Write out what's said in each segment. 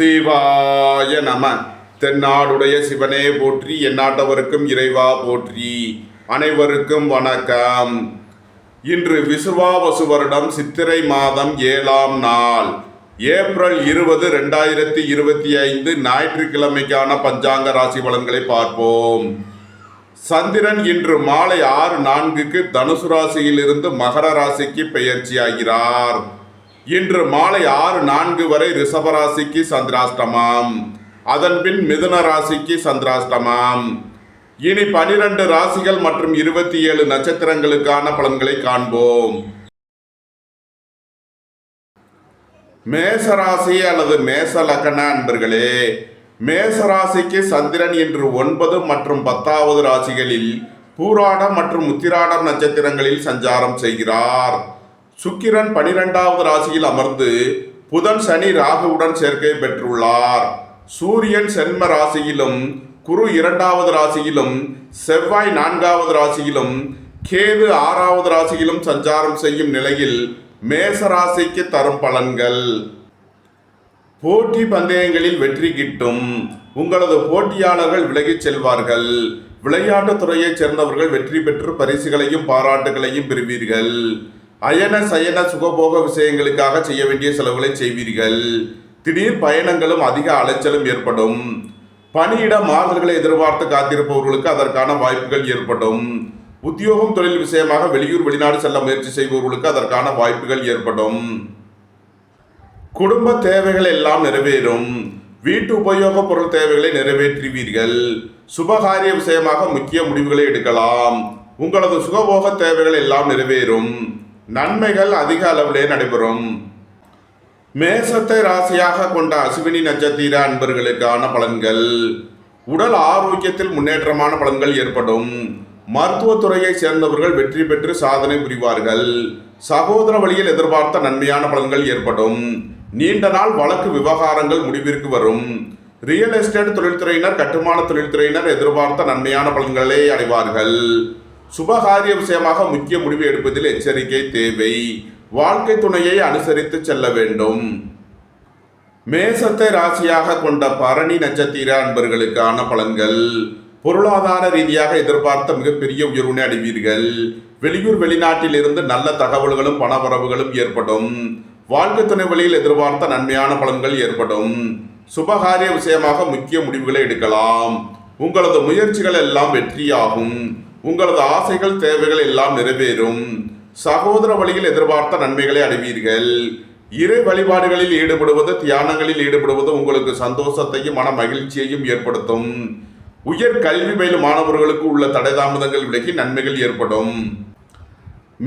சிவாய நம. தென்னாடுடைய சிவனே போற்றி, எந்நாட்டவருக்கும் இறைவா போற்றி. அனைவருக்கும் வணக்கம். இன்று விசுவாவசு வருடம் சித்திரை மாதம் 7ஆம் நாள், ஏப்ரல் 20, 2025 ஞாயிற்றுக்கிழமைக்கான பஞ்சாங்க ராசி பலன்களை பார்ப்போம். சந்திரன் இன்று மாலை 6:04 தனுசு ராசியிலிருந்து மகர ராசிக்கு பெயர்ச்சியாகிறார். இன்று மாலை 6:04 வரை ரிஷபராசிக்கு சந்திராஷ்டமம், அதன்பின் மிதுன ராசிக்கு சந்திராஷ்டமம். இனி 12 ராசிகள் மற்றும் 27 நட்சத்திரங்களுக்கான பலன்களை காண்போம். மேசராசி அல்லது மேச லக்ன அன்பர்களே, மேசராசிக்கு சந்திரன் இன்று 9 மற்றும் 10வது ராசிகளில் பூராடம் மற்றும் உத்திராடம் நட்சத்திரங்களில் சஞ்சாரம் செய்கிறார். சுக்கிரன் 12வது ராசியில் அமர்ந்து புதன் சனி ராகுவுடன் சேர்க்கை பெற்றுள்ளார். சூரியன் சென்ம ராசியிலும், குரு 2வது ராசியிலும், செவ்வாய் 4வது ராசியிலும், கேது 6வது ராசியிலும் சஞ்சாரம் செய்யும் நிலையில் மேச ராசிக்கு தரும் பலன்கள்: போட்டி பந்தயங்களில் வெற்றி கிட்டும். உங்களது போட்டியாளர்கள் விலகிச் செல்வார்கள். விளையாட்டுத் துறையைச் சேர்ந்தவர்கள் வெற்றி பெற்று பரிசுகளையும் பாராட்டுகளையும் பெறுவீர்கள். அயன சயன சுகபோக விஷயங்களுக்காக செய்ய வேண்டிய செலவுகளை செய்வீர்கள். திடீர் பயணங்களும் அதிக அலைச்சலும் ஏற்படும். பணியிட மாறுதல்களை எதிர்பார்த்து காத்திருப்பவர்களுக்கு அதற்கான வாய்ப்புகள் ஏற்படும். உத்தியோகம் தொழில் விஷயமாக வெளியூர் வெளிநாடு செல்ல முயற்சி செய்பவர்களுக்கு அதற்கான வாய்ப்புகள் ஏற்படும். குடும்ப தேவைகள் எல்லாம் நிறைவேறும். வீட்டு உபயோக பொருள் தேவைகளை நிறைவேற்றுவீர்கள். சுபகாரிய விஷயமாக முக்கிய முடிவுகளை எடுக்கலாம். உங்களது சுகபோக தேவைகள் எல்லாம் நிறைவேறும். நன்மைகள் அதிக அளவிலே நடைபெறும். மேசத்தை ராசியாக கொண்ட அசுவினி நட்சத்திர அன்பர்களுக்கான பலன்கள்: உடல் ஆரோக்கியத்தில் முன்னேற்றமான பலன்கள் ஏற்படும். மருத்துவத்துறையை சேர்ந்தவர்கள் வெற்றி பெற்று சாதனை புரிவார்கள். சகோதர வழியில் எதிர்பார்த்த நன்மையான பலன்கள் ஏற்படும். நீண்ட நாள் வழக்கு விவகாரங்கள் முடிவிற்கு வரும். ரியல் எஸ்டேட் தொழில்துறையினர், கட்டுமான தொழில்துறையினர் எதிர்பார்த்த நன்மையான பலன்களை அடைவார்கள். சுபகாரிய விஷயமாக முக்கிய முடிவு எடுப்பதில் எச்சரிக்கை தேவை. வாழ்க்கை துணையை அனுசரித்து செல்ல வேண்டும். மேசத்தை ராசியாக கொண்ட பரணி நட்சத்திர அன்பர்களுக்கான பலன்கள்: பொருளாதார ரீதியாக எதிர்பார்த்த மிகப்பெரிய உயர்வினை அடைவீர்கள். வெளியூர் வெளிநாட்டில் இருந்து நல்ல தகவல்களும் பணவரவுகளும் ஏற்படும். வாழ்க்கை துணை வழியில் எதிர்பார்த்த நன்மையான பலன்கள் ஏற்படும். சுபகாரிய விஷயமாக முக்கிய முடிவுகளை எடுக்கலாம். உங்களது முயற்சிகள் எல்லாம் வெற்றியாகும். உங்களது ஆசைகள் தேவைகள் எல்லாம் நிறைவேறும். சகோதர வழியில் எதிர்பார்த்த நன்மைகளை அடைவீர்கள். இறை வழிபாடுகளில் ஈடுபடுவது, தியானங்களில் ஈடுபடுவது உங்களுக்கு சந்தோஷத்தையும் மன மகிழ்ச்சியையும் ஏற்படுத்தும். உயர் கல்வி பயிலும் மாணவர்களுக்கு உள்ள தடை தாமதங்கள் விலகி நன்மைகள் ஏற்படும்.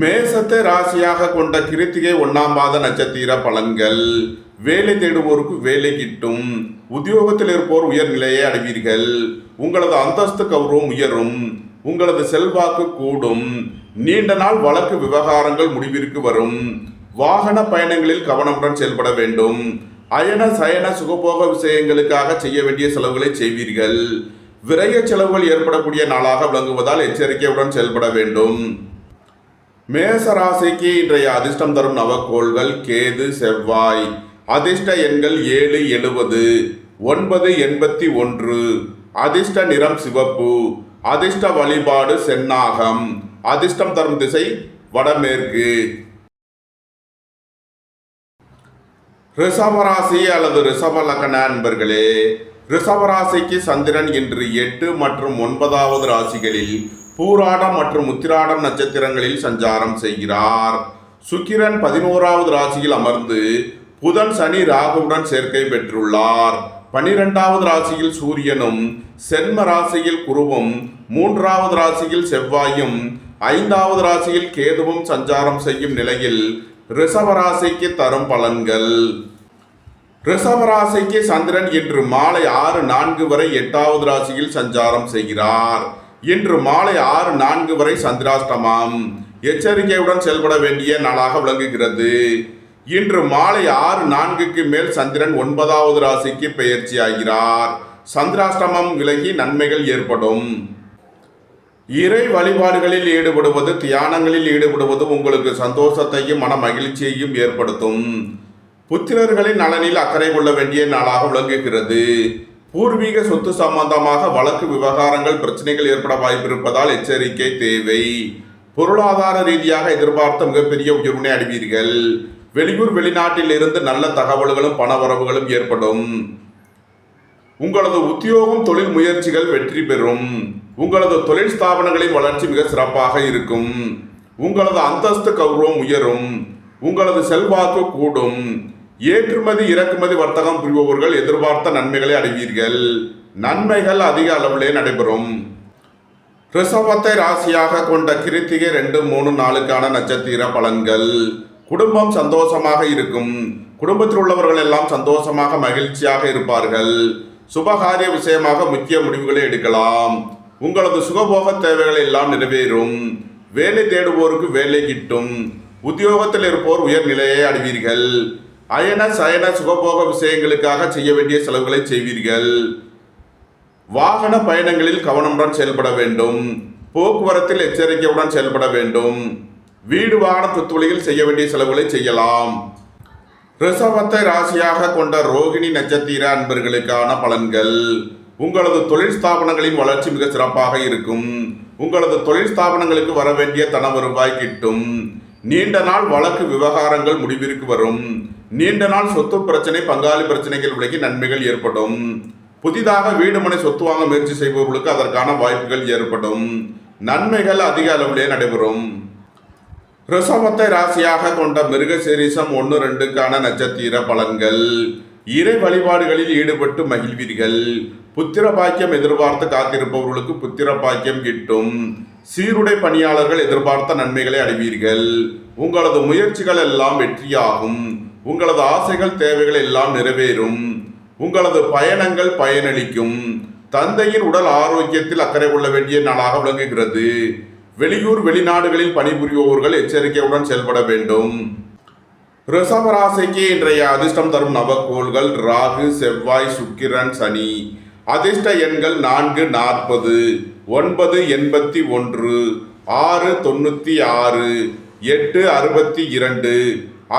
மேசத்தை ராசியாக கொண்ட கிருத்திகை 1ஆம் பாத நட்சத்திர பலன்கள்: வேலை தேடுவோருக்கு வேலை கிட்டும். உத்தியோகத்தில் இருப்போர் உயர் நிலையை அடைவீர்கள். உங்களது அந்தஸ்து கௌரவம் உயரும். உங்களது செல்வாக்கு கூடும். நீண்ட நாள் வழக்கு விவகாரங்கள் முடிவிற்கு வரும். வாகன பயணங்களில் கவனமுடன் செயல்பட வேண்டும். அயன சயன சுகபோக விஷயங்களுக்காக செய்ய வேண்டிய செலவுகளை செய்வீர்கள். விரய செலவுகள் ஏற்படக்கூடிய நாளாக விளங்குவதால் எச்சரிக்கையுடன் செயல்பட வேண்டும். மேசராசிக்கு இன்றைய அதிர்ஷ்டம் தரும் நவக்கோள்கள்: கேது, செவ்வாய். அதிர்ஷ்ட எண்கள் 7, 70, 9, 81. அதிர்ஷ்ட நிறம் சிவப்பு. அதிர்ஷ்ட வழிபாடு சென்னாகம். அதிர்ஷ்டம் தரும் திசை வடமேற்கு. ரிஷபராசி அல்லது ரிஷப லக்ன அன்பர்களே, ரிஷபராசிக்கு சந்திரன் இன்று 8 மற்றும் 9வது ராசிகளில் பூராடம் மற்றும் உத்திராடம் நட்சத்திரங்களில் சஞ்சாரம் செய்கிறார். சுக்கிரன் 11வது ராசியில் அமர்ந்து புதன் சனி ராகுவுடன் சேர்க்கை பெற்றுள்ளார். 12வது ராசியில் சூரியனும், சென்ம ராசியில் குருவும், 3வது ராசியில் செவ்வாயும், 5வது ராசியில் கேதுவும் சஞ்சாரம் செய்யும் நிலையில் ரிஷபராசிக்கு தரும் பலன்கள்: ரிஷபராசிக்கு சந்திரன் இன்று மாலை 6:04 வரை 8வது ராசியில் சஞ்சாரம் செய்கிறார். இன்று மாலை 6:04 வரை சந்திராஷ்டமம். எச்சரிக்கையுடன் செயல்பட வேண்டிய நாளாக விளங்குகிறது. இன்று மாலை 6:04 மேல் சந்திரன் 9வது ராசிக்கு பெயர்ச்சி ஆகிறார். சந்திராஷ்டமம் விலகி நன்மைகள் ஏற்படும். இறை வழிபாடுகளில் ஈடுபடுவது, தியானங்களில் ஈடுபடுவது உங்களுக்கு சந்தோஷத்தையும் மன மகிழ்ச்சியையும் ஏற்படுத்தும். புத்திரர்களின் நலனில் அக்கறை கொள்ள வேண்டிய நாளாக விளங்குகிறது. பூர்வீக சொத்து சம்பந்தமாக வழக்கு விவகாரங்கள் பிரச்சனைகள் ஏற்பட வாய்ப்பிருப்பதால் எச்சரிக்கை தேவை. பொருளாதார ரீதியாக எதிர்பார்த்த மிகப்பெரிய உயர்வினை அடைவீர்கள். வெளியூர் வெளிநாட்டில் இருந்து நல்ல தகவல்களும் பணவரவுகளும் ஏற்படும். உங்களது உத்தியோகம் தொழில் முயற்சிகள் வெற்றி பெறும். உங்களது தொழில் ஸ்தாபனங்களின் வளர்ச்சி மிக சிறப்பாக இருக்கும். உங்களது அந்தஸ்து கௌரவம் உயரும். உங்களது செல்வாக்கு கூடும். ஏற்றுமதி இறக்குமதி வர்த்தகம் புரிபவர்கள் எதிர்பார்த்த நன்மைகளை அடைவீர்கள். நன்மைகள் அதிக அளவிலே நடைபெறும். ரிஷபத்தை ராசியாக கொண்ட கிருத்திகை 2, 3, 4 நட்சத்திர பலன்கள். குடும்பம் சந்தோஷமாக இருக்கும். குடும்பத்தில் உள்ளவர்கள் எல்லாம் சந்தோஷமாக மகிழ்ச்சியாக இருப்பார்கள். சுபகாரிய விஷயமாக முக்கிய முடிவுகளை எடுக்கலாம். உங்களது சுகபோக தேவைகள் எல்லாம் நிறைவேறும். வேலை தேடுவோருக்கு வேலை கிட்டும். உத்தியோகத்தில் இருப்போர் உயர்நிலையை அடைவீர்கள். அயன சயன சுகபோக விஷயங்களுக்காக செய்ய வேண்டிய செலவுகளை செய்வீர்கள். வாகன பயணங்களில் கவனமுடன் செயல்பட வேண்டும். போக்குவரத்தில் எச்சரிக்கையுடன் செயல்பட வேண்டும். வீடு வாகன சொத்துவழியில் செய்ய வேண்டிய செலவுகளை செய்யலாம். ரிஷபத்தை ராசியாக கொண்ட ரோகிணி நட்சத்திர அன்பர்களுக்கான பலன்கள். உங்களது தொழில் ஸ்தாபனங்களின் வளர்ச்சி மிக சிறப்பாக இருக்கும். உங்களது தொழில் ஸ்தாபனங்களுக்கு வர வேண்டிய தன வருவாய் கிட்டும். நீண்ட நாள் வழக்கு விவகாரங்கள் முடிவிற்கு வரும். நீண்ட நாள் சொத்து பிரச்சனை பங்காளி பிரச்சனைகள் விலகி நன்மைகள் ஏற்படும். புதிதாக வீடு மனை சொத்து வாங்க முயற்சி செய்பவர்களுக்கு அதற்கான வாய்ப்புகள் ஏற்படும். நன்மைகள் அதிக அளவிலே நடைபெறும். ரிஷபத்தை ராசியாக கொண்ட மிருகசீரிஷம் 1, 2 நட்சத்திர பலன்கள். இறை வழிபாடுகளில் ஈடுபட்டு மகிழ்வீர்கள். புத்திர பாக்கியம் எதிர்பார்த்து காத்திருப்பவர்களுக்கு புத்திர பாக்கியம் கிட்டும். சீருடை பணியாளர்கள் எதிர்பார்த்த நன்மைகளை அடைவீர்கள். உங்களது முயற்சிகள் எல்லாம் வெற்றியாகும். உங்களது ஆசைகள் தேவைகள் எல்லாம் நிறைவேறும். உங்களது பயணங்கள் பயனளிக்கும். தந்தையின் உடல் ஆரோக்கியத்தில் அக்கறை கொள்ள வேண்டிய நாளாக விளங்குகிறது. வெளியூர் வெளிநாடுகளில் பணிபுரிபவர்கள் எச்சரிக்கையுடன் செயல்பட வேண்டும். ரிஷபராசிக்கு இன்றைய அதிர்ஷ்டம் தரும் நவக்கோள்கள் ராகு, செவ்வாய், சுக்கிரன், சனி. அதிர்ஷ்ட எண்கள் 4, 40, 9, 81, 6, 96, 8, 62.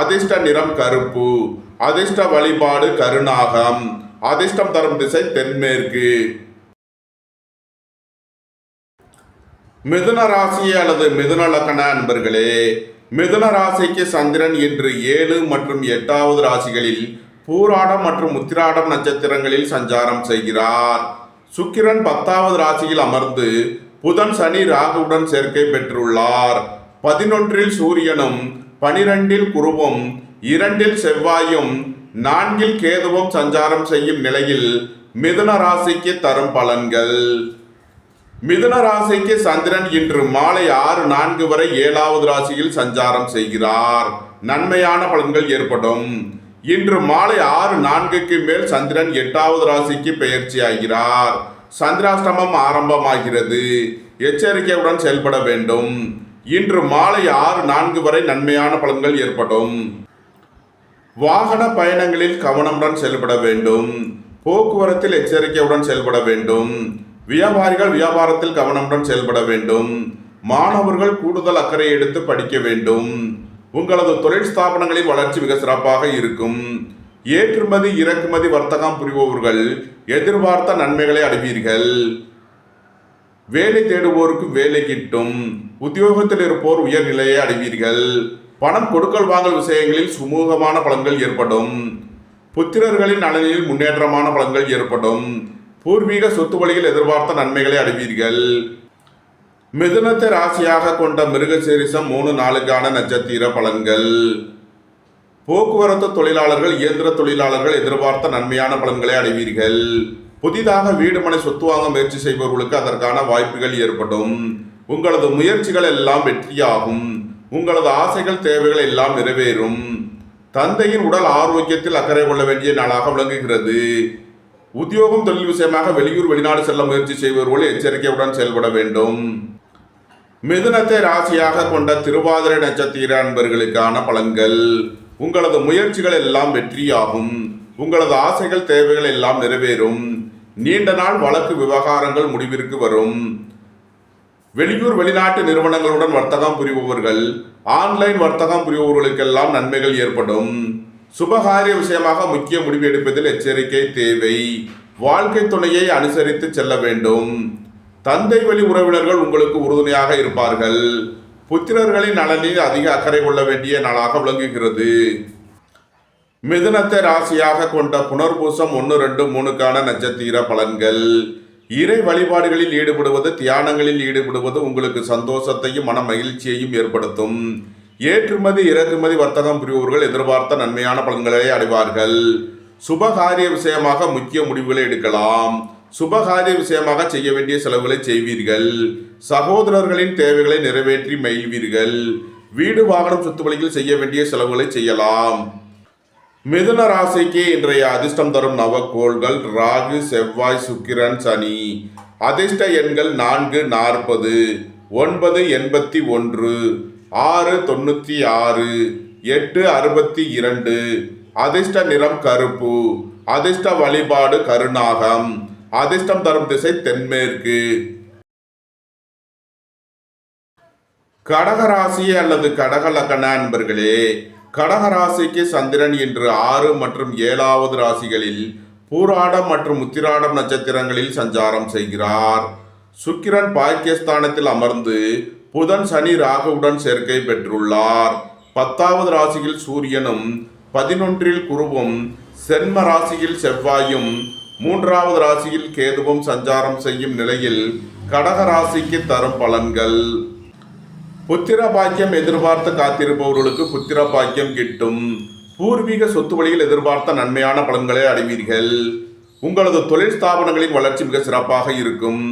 அதிர்ஷ்ட நிறம் கருப்பு. அதிர்ஷ்ட வழிபாடு கருநாகம். அதிர்ஷ்டம் தரும் திசை தென்மேற்கு. மிதுன ராசி அல்லது மிதுன லக்ன அன்பர்களே, மிதுன ராசிக்கு சந்திரன் இன்று 7 மற்றும் 8வது ராசிகளில் பூராடம் மற்றும் உத்திராடம் நட்சத்திரங்களில் சஞ்சாரம் செய்கிறார். சுக்கிரன் 10வது ராசியில் அமர்ந்து புதன் சனி ராகுவுடன் சேர்க்கை பெற்றுள்ளார். 11இல் சூரியனும் 12இல் குருவும் 2இல் செவ்வாயும் 4இல் கேதுவும் சஞ்சாரம் செய்யும் நிலையில் மிதுன ராசிக்கு தரும் பலன்கள். மிதுன ராசிக்கு சந்திரன் இன்று மாலை 6:04 வரை 7வது ராசியில் சஞ்சாரம் செய்கிறார். நன்மையான பலன்கள் ஏற்படும். இன்று மாலை 6:04க்கு மேல் சந்திரன் 8வது ராசிக்கு பெயர்ச்சி ஆகிறார். சந்திராஷ்டமம் ஆரம்பமாகிறது. எச்சரிக்கையுடன் செயல்பட வேண்டும். இன்று மாலை 6:04 வரை நன்மையான பலன்கள் ஏற்படும். வாகன பயணங்களில் கவனமுடன் செயல்பட வேண்டும். போக்குவரத்தில் எச்சரிக்கையுடன் செயல்பட வேண்டும். வியாபாரிகள் வியாபாரத்தில் கவனமுடன் செயல்பட வேண்டும். மாணவர்கள் கூடுதல் அக்கறை எடுத்து படிக்க வேண்டும். உங்களது தொழில் ஸ்தாபனங்களின் வளர்ச்சி மிக சிறப்பாக இருக்கும். ஏற்றுமதி இறக்குமதி வர்த்தகம் புரிபவர்கள் எதிர்பார்த்த நன்மைகளை அடைவீர்கள். வேலை தேடுவோருக்கு வேலை கிட்டும். உத்தியோகத்தில் இருப்போர் உயர்நிலையை அடைவீர்கள். பணம் கொடுக்கல் வாங்கல் விஷயங்களில் சுமூகமான பலன்கள் ஏற்படும். புத்திரர்களின் நலனில் முன்னேற்றமான பலன்கள் ஏற்படும். பூர்வீக சொத்து வழியில் எதிர்பார்த்த நன்மைகளை அடைவீர்கள். மிதுனத்தை ராசியாக கொண்ட மிருகசீரிஷம் 3, 4 நட்சத்திர பலன்கள். போக்குவரத்து தொழிலாளர்கள் இயந்திர தொழிலாளர்கள் எதிர்பார்த்த நன்மையான பலன்களை அடைவீர்கள். புதிதாக வீடு மனை சொத்து வாங்க முயற்சி செய்பவர்களுக்கு அதற்கான வாய்ப்புகள் ஏற்படும். உங்களது முயற்சிகள் எல்லாம் வெற்றியாகும். உங்களது ஆசைகள் தேவைகள் எல்லாம் நிறைவேறும். தந்தையின் உடல் ஆரோக்கியத்தில் அக்கறை கொள்ள வேண்டிய நாளாக விளங்குகிறது. உத்தியோகம் தொழில் விஷயமாக வெளியூர் வெளிநாடு செல்ல முயற்சி செய்பவர்கள் எச்சரிக்கையுடன் செயல்பட வேண்டும். மிதுனத்தை ராசியாக கொண்ட திருவாதிரை நட்சத்திர அன்பர்களுக்கான பலன்கள். உங்களது முயற்சிகள் எல்லாம் வெற்றியாகும். உங்களது ஆசைகள் தேவைகள் எல்லாம் நிறைவேறும். நீண்ட நாள் வழக்கு விவகாரங்கள் முடிவிற்கு வரும். வெளியூர் வெளிநாட்டு நிறுவனங்களுடன் வர்த்தகம் புரிபவர்கள் ஆன்லைன் வர்த்தகம் புரிபவர்களுக்கெல்லாம் நன்மைகள் ஏற்படும். சுபகாரிய விஷயமாக முக்கிய முடிவு எடுப்பதில் எச்சரிக்கை தேவை. வாழ்க்கை துணையை அனுசரித்து செல்ல வேண்டும். தந்தை வழி உறவினர்கள் உங்களுக்கு உறுதுணையாக இருப்பார்கள். புத்திரர்களின் நலனில் அதிக அக்கறை கொள்ள வேண்டிய நாளாக விளங்குகிறது. மிதுனத்தை ராசியாக கொண்ட புனர்பூசம் 1, 2, 3க்கான நட்சத்திர பலன்கள். இறை வழிபாடுகளில் ஈடுபடுவது, தியானங்களில் ஈடுபடுவது உங்களுக்கு சந்தோஷத்தையும் மன மகிழ்ச்சியையும் ஏற்படுத்தும். ஏற்றுமதி இறக்குமதி வர்த்தகம் புரிபவர்கள் எதிர்பார்த்த நன்மையான பலன்களை அடைவார்கள். சுபகாரிய விஷயமாக முக்கிய முடிவுகளை எடுக்கலாம். சுபகாரிய விஷயமாக செய்ய வேண்டிய செலவுகளை செய்வீர்கள். சகோதரர்களின் தேவைகளை நிறைவேற்றி மகிழ்வீர்கள். வீடு வாகனம் சொத்து வழியில் செய்ய வேண்டிய செலவுகளை செய்யலாம். மிதுன ராசிக்கு இன்றைய அதிர்ஷ்டம் தரும் நவக்கோள்கள் ராகு, செவ்வாய், சுக்கிரன், சனி. அதிர்ஷ்ட எண்கள் 4, 40, 9, 81, 6, 96, 8, 62. அதிர்ஷ்ட நிறம் கருப்பு. அதிர்ஷ்ட வழிபாடு கருநாகம். அதிர்ஷ்டம் தரும் திசை தென்மேற்கு. கடகராசி அல்லது கடக லக்ன அன்பர்களே, கடகராசிக்கு சந்திரன் இன்று 6 மற்றும் 7வது ராசிகளில் பூராடம் மற்றும் உத்திராடம் நட்சத்திரங்களில் சஞ்சாரம் செய்கிறார். சுக்கிரன் பாக்கியஸ்தானத்தில் அமர்ந்து புதன், சனி, ராகுவுடன் சேர்க்கை பெற்றுள்ளார். 10வது ராசியில் சூரியனும் 11ல் குருவும் சென்ம ராசியில் செவ்வாயும் 3வது ராசியில் கேதுவும் சஞ்சாரம் செய்யும் நிலையில் கடக ராசிக்கு தரும் பலன்கள். புத்திர பாக்கியம் எதிர்பார்த்து காத்திருப்பவர்களுக்கு புத்திர பாக்கியம் கிட்டும். பூர்வீக சொத்து வழியில் எதிர்பார்த்த நன்மையான பலன்களை அடைவீர்கள். உங்களது தொழில் ஸ்தாபனங்களின் வளர்ச்சி மிக சிறப்பாக இருக்கும்.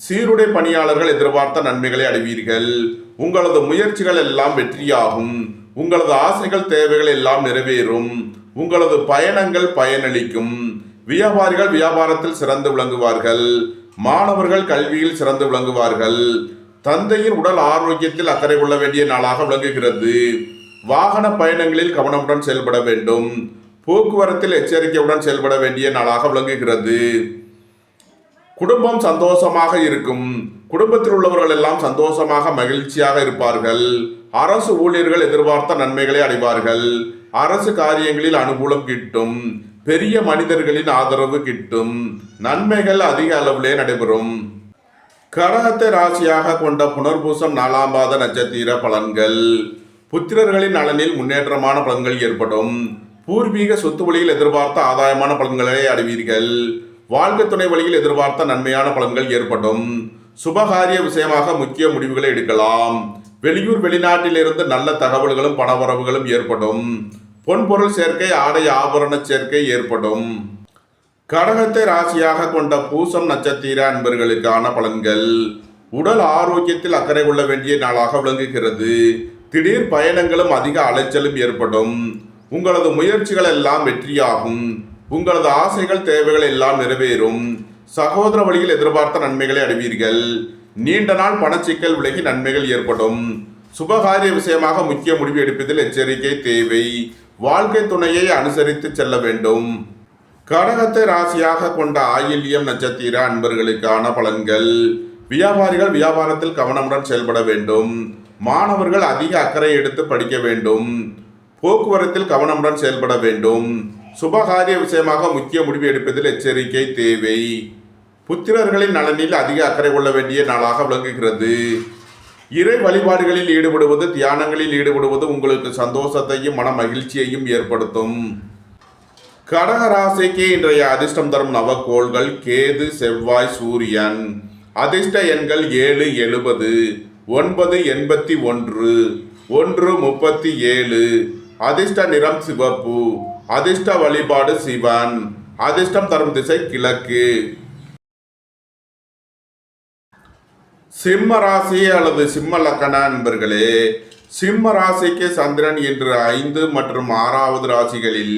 சீருடை பணியாளர்கள் எதிர்பார்த்த நன்மைகளை அடைவீர்கள். உங்களது முயற்சிகள் எல்லாம் வெற்றியாகும். உங்களது ஆசைகள் தேவைகள் எல்லாம் நிறைவேறும். உங்களது பயணங்கள் பயனளிக்கும். வியாபாரிகள் வியாபாரத்தில் சிறந்து விளங்குவார்கள். மாணவர்கள் கல்வியில் சிறந்து விளங்குவார்கள். தந்தையின் உடல் ஆரோக்கியத்தில் அக்கறை கொள்ள வேண்டிய நாளாக விளங்குகிறது. வாகன பயணங்களில் கவனமுடன் செயல்பட வேண்டும். போக்குவரத்தில் எச்சரிக்கையுடன் செயல்பட வேண்டிய நாளாக விளங்குகிறது. குடும்பம் சந்தோஷமாக இருக்கும். குடும்பத்தில் உள்ளவர்கள் எல்லாம் சந்தோஷமாக மகிழ்ச்சியாக இருப்பார்கள். அரசு ஊழியர்கள் எதிர்பார்த்த நன்மைகளை அடைவார்கள். அரசு காரியங்களில் அனுகூலம் கிட்டும். பெரிய மனிதர்களின் ஆதரவு கிட்டும். நன்மைகள் அதிக அளவிலே நடைபெறும். கடகத்தை ராசியாக கொண்ட புனர்பூசம் 4ஆம் பாத நட்சத்திர பலன்கள். புத்திரர்களின் நலனில் முன்னேற்றமான பலன்கள் ஏற்படும். பூர்வீக சொத்து வழியில் எதிர்பார்த்த ஆதாயமான பலன்களை அடைவீர்கள். வாழ்க்கை துணை வழியில் எதிர்பார்த்த நன்மையான பலன்கள் ஏற்படும். சுபகாரிய விஷயமாக முக்கிய முடிவுகளை எடுக்கலாம். வெளியூர் வெளிநாட்டிலிருந்து நல்ல தகவல்களும் பணவரவுகளும் ஏற்படும். பொன்பொருள் சேர்க்கை, ஆடை ஆபரண சேர்க்கை ஏற்படும். கடகத்தை ராசியாக கொண்ட பூசம் நட்சத்திர அன்பர்களுக்கான பலன்கள். உடல் ஆரோக்கியத்தில் அக்கறை கொள்ள வேண்டிய நாளாக விளங்குகிறது. திடீர் பயணங்களும் அதிக அலைச்சலும் ஏற்படும். உங்களது முயற்சிகள் எல்லாம் வெற்றியாகும். உங்களது ஆசைகள் தேவைகள் எல்லாம் நிறைவேறும். சகோதர வழியில் எதிர்பார்த்த நன்மைகளை அடைவீர்கள். நீண்ட நாள் பணச்சிக்கல் விலகி நன்மைகள் ஏற்படும். சுபகாரிய விஷயமாக முக்கிய முடிவு எடுப்பதில் எச்சரிக்கை தேவை. வாழ்க்கை துணையை அனுசரித்து செல்ல வேண்டும். கடகத்தை ராசியாக கொண்ட ஆயில்யம் நட்சத்திர அன்பர்களுக்கான பலன்கள். வியாபாரிகள் வியாபாரத்தில் கவனமுடன் செயல்பட வேண்டும். மாணவர்கள் அதிக அக்கறை எடுத்து படிக்க வேண்டும். போக்குவரத்தில் கவனமுடன் செயல்பட வேண்டும். சுபகாரிய விஷயமாக முக்கிய முடிவு எடுப்பதில் எச்சரிக்கை தேவை. புத்திரர்களின் நலனில் அதிக அக்கறை கொள்ள வேண்டிய நாளாக விளங்குகிறது. இறை வழிபாடுகளில் ஈடுபடுவது, தியானங்களில் ஈடுபடுவது உங்களுக்கு சந்தோஷத்தையும் மன மகிழ்ச்சியையும் ஏற்படுத்தும். கடக ராசிக்கு இன்றைய அதிர்ஷ்டம் தரும் நவக்கோள்கள் கேது, செவ்வாய், சூரியன். அதிர்ஷ்ட எண்கள் 7, 70, 9, 81, 1, 37. அதிர்ஷ்ட நிறம் சிவப்பு. அதிர்ஷ்ட வழிபாடு சிவன். அதிர்ஷ்டம் தரும் திசை கிழக்கு. சிம்ம ராசி அல்லது சிம்ம லக்கண நண்பர்களே, சிம்ம ராசிக்கு சந்திரன் இன்று 5 மற்றும் 6வது ராசிகளில்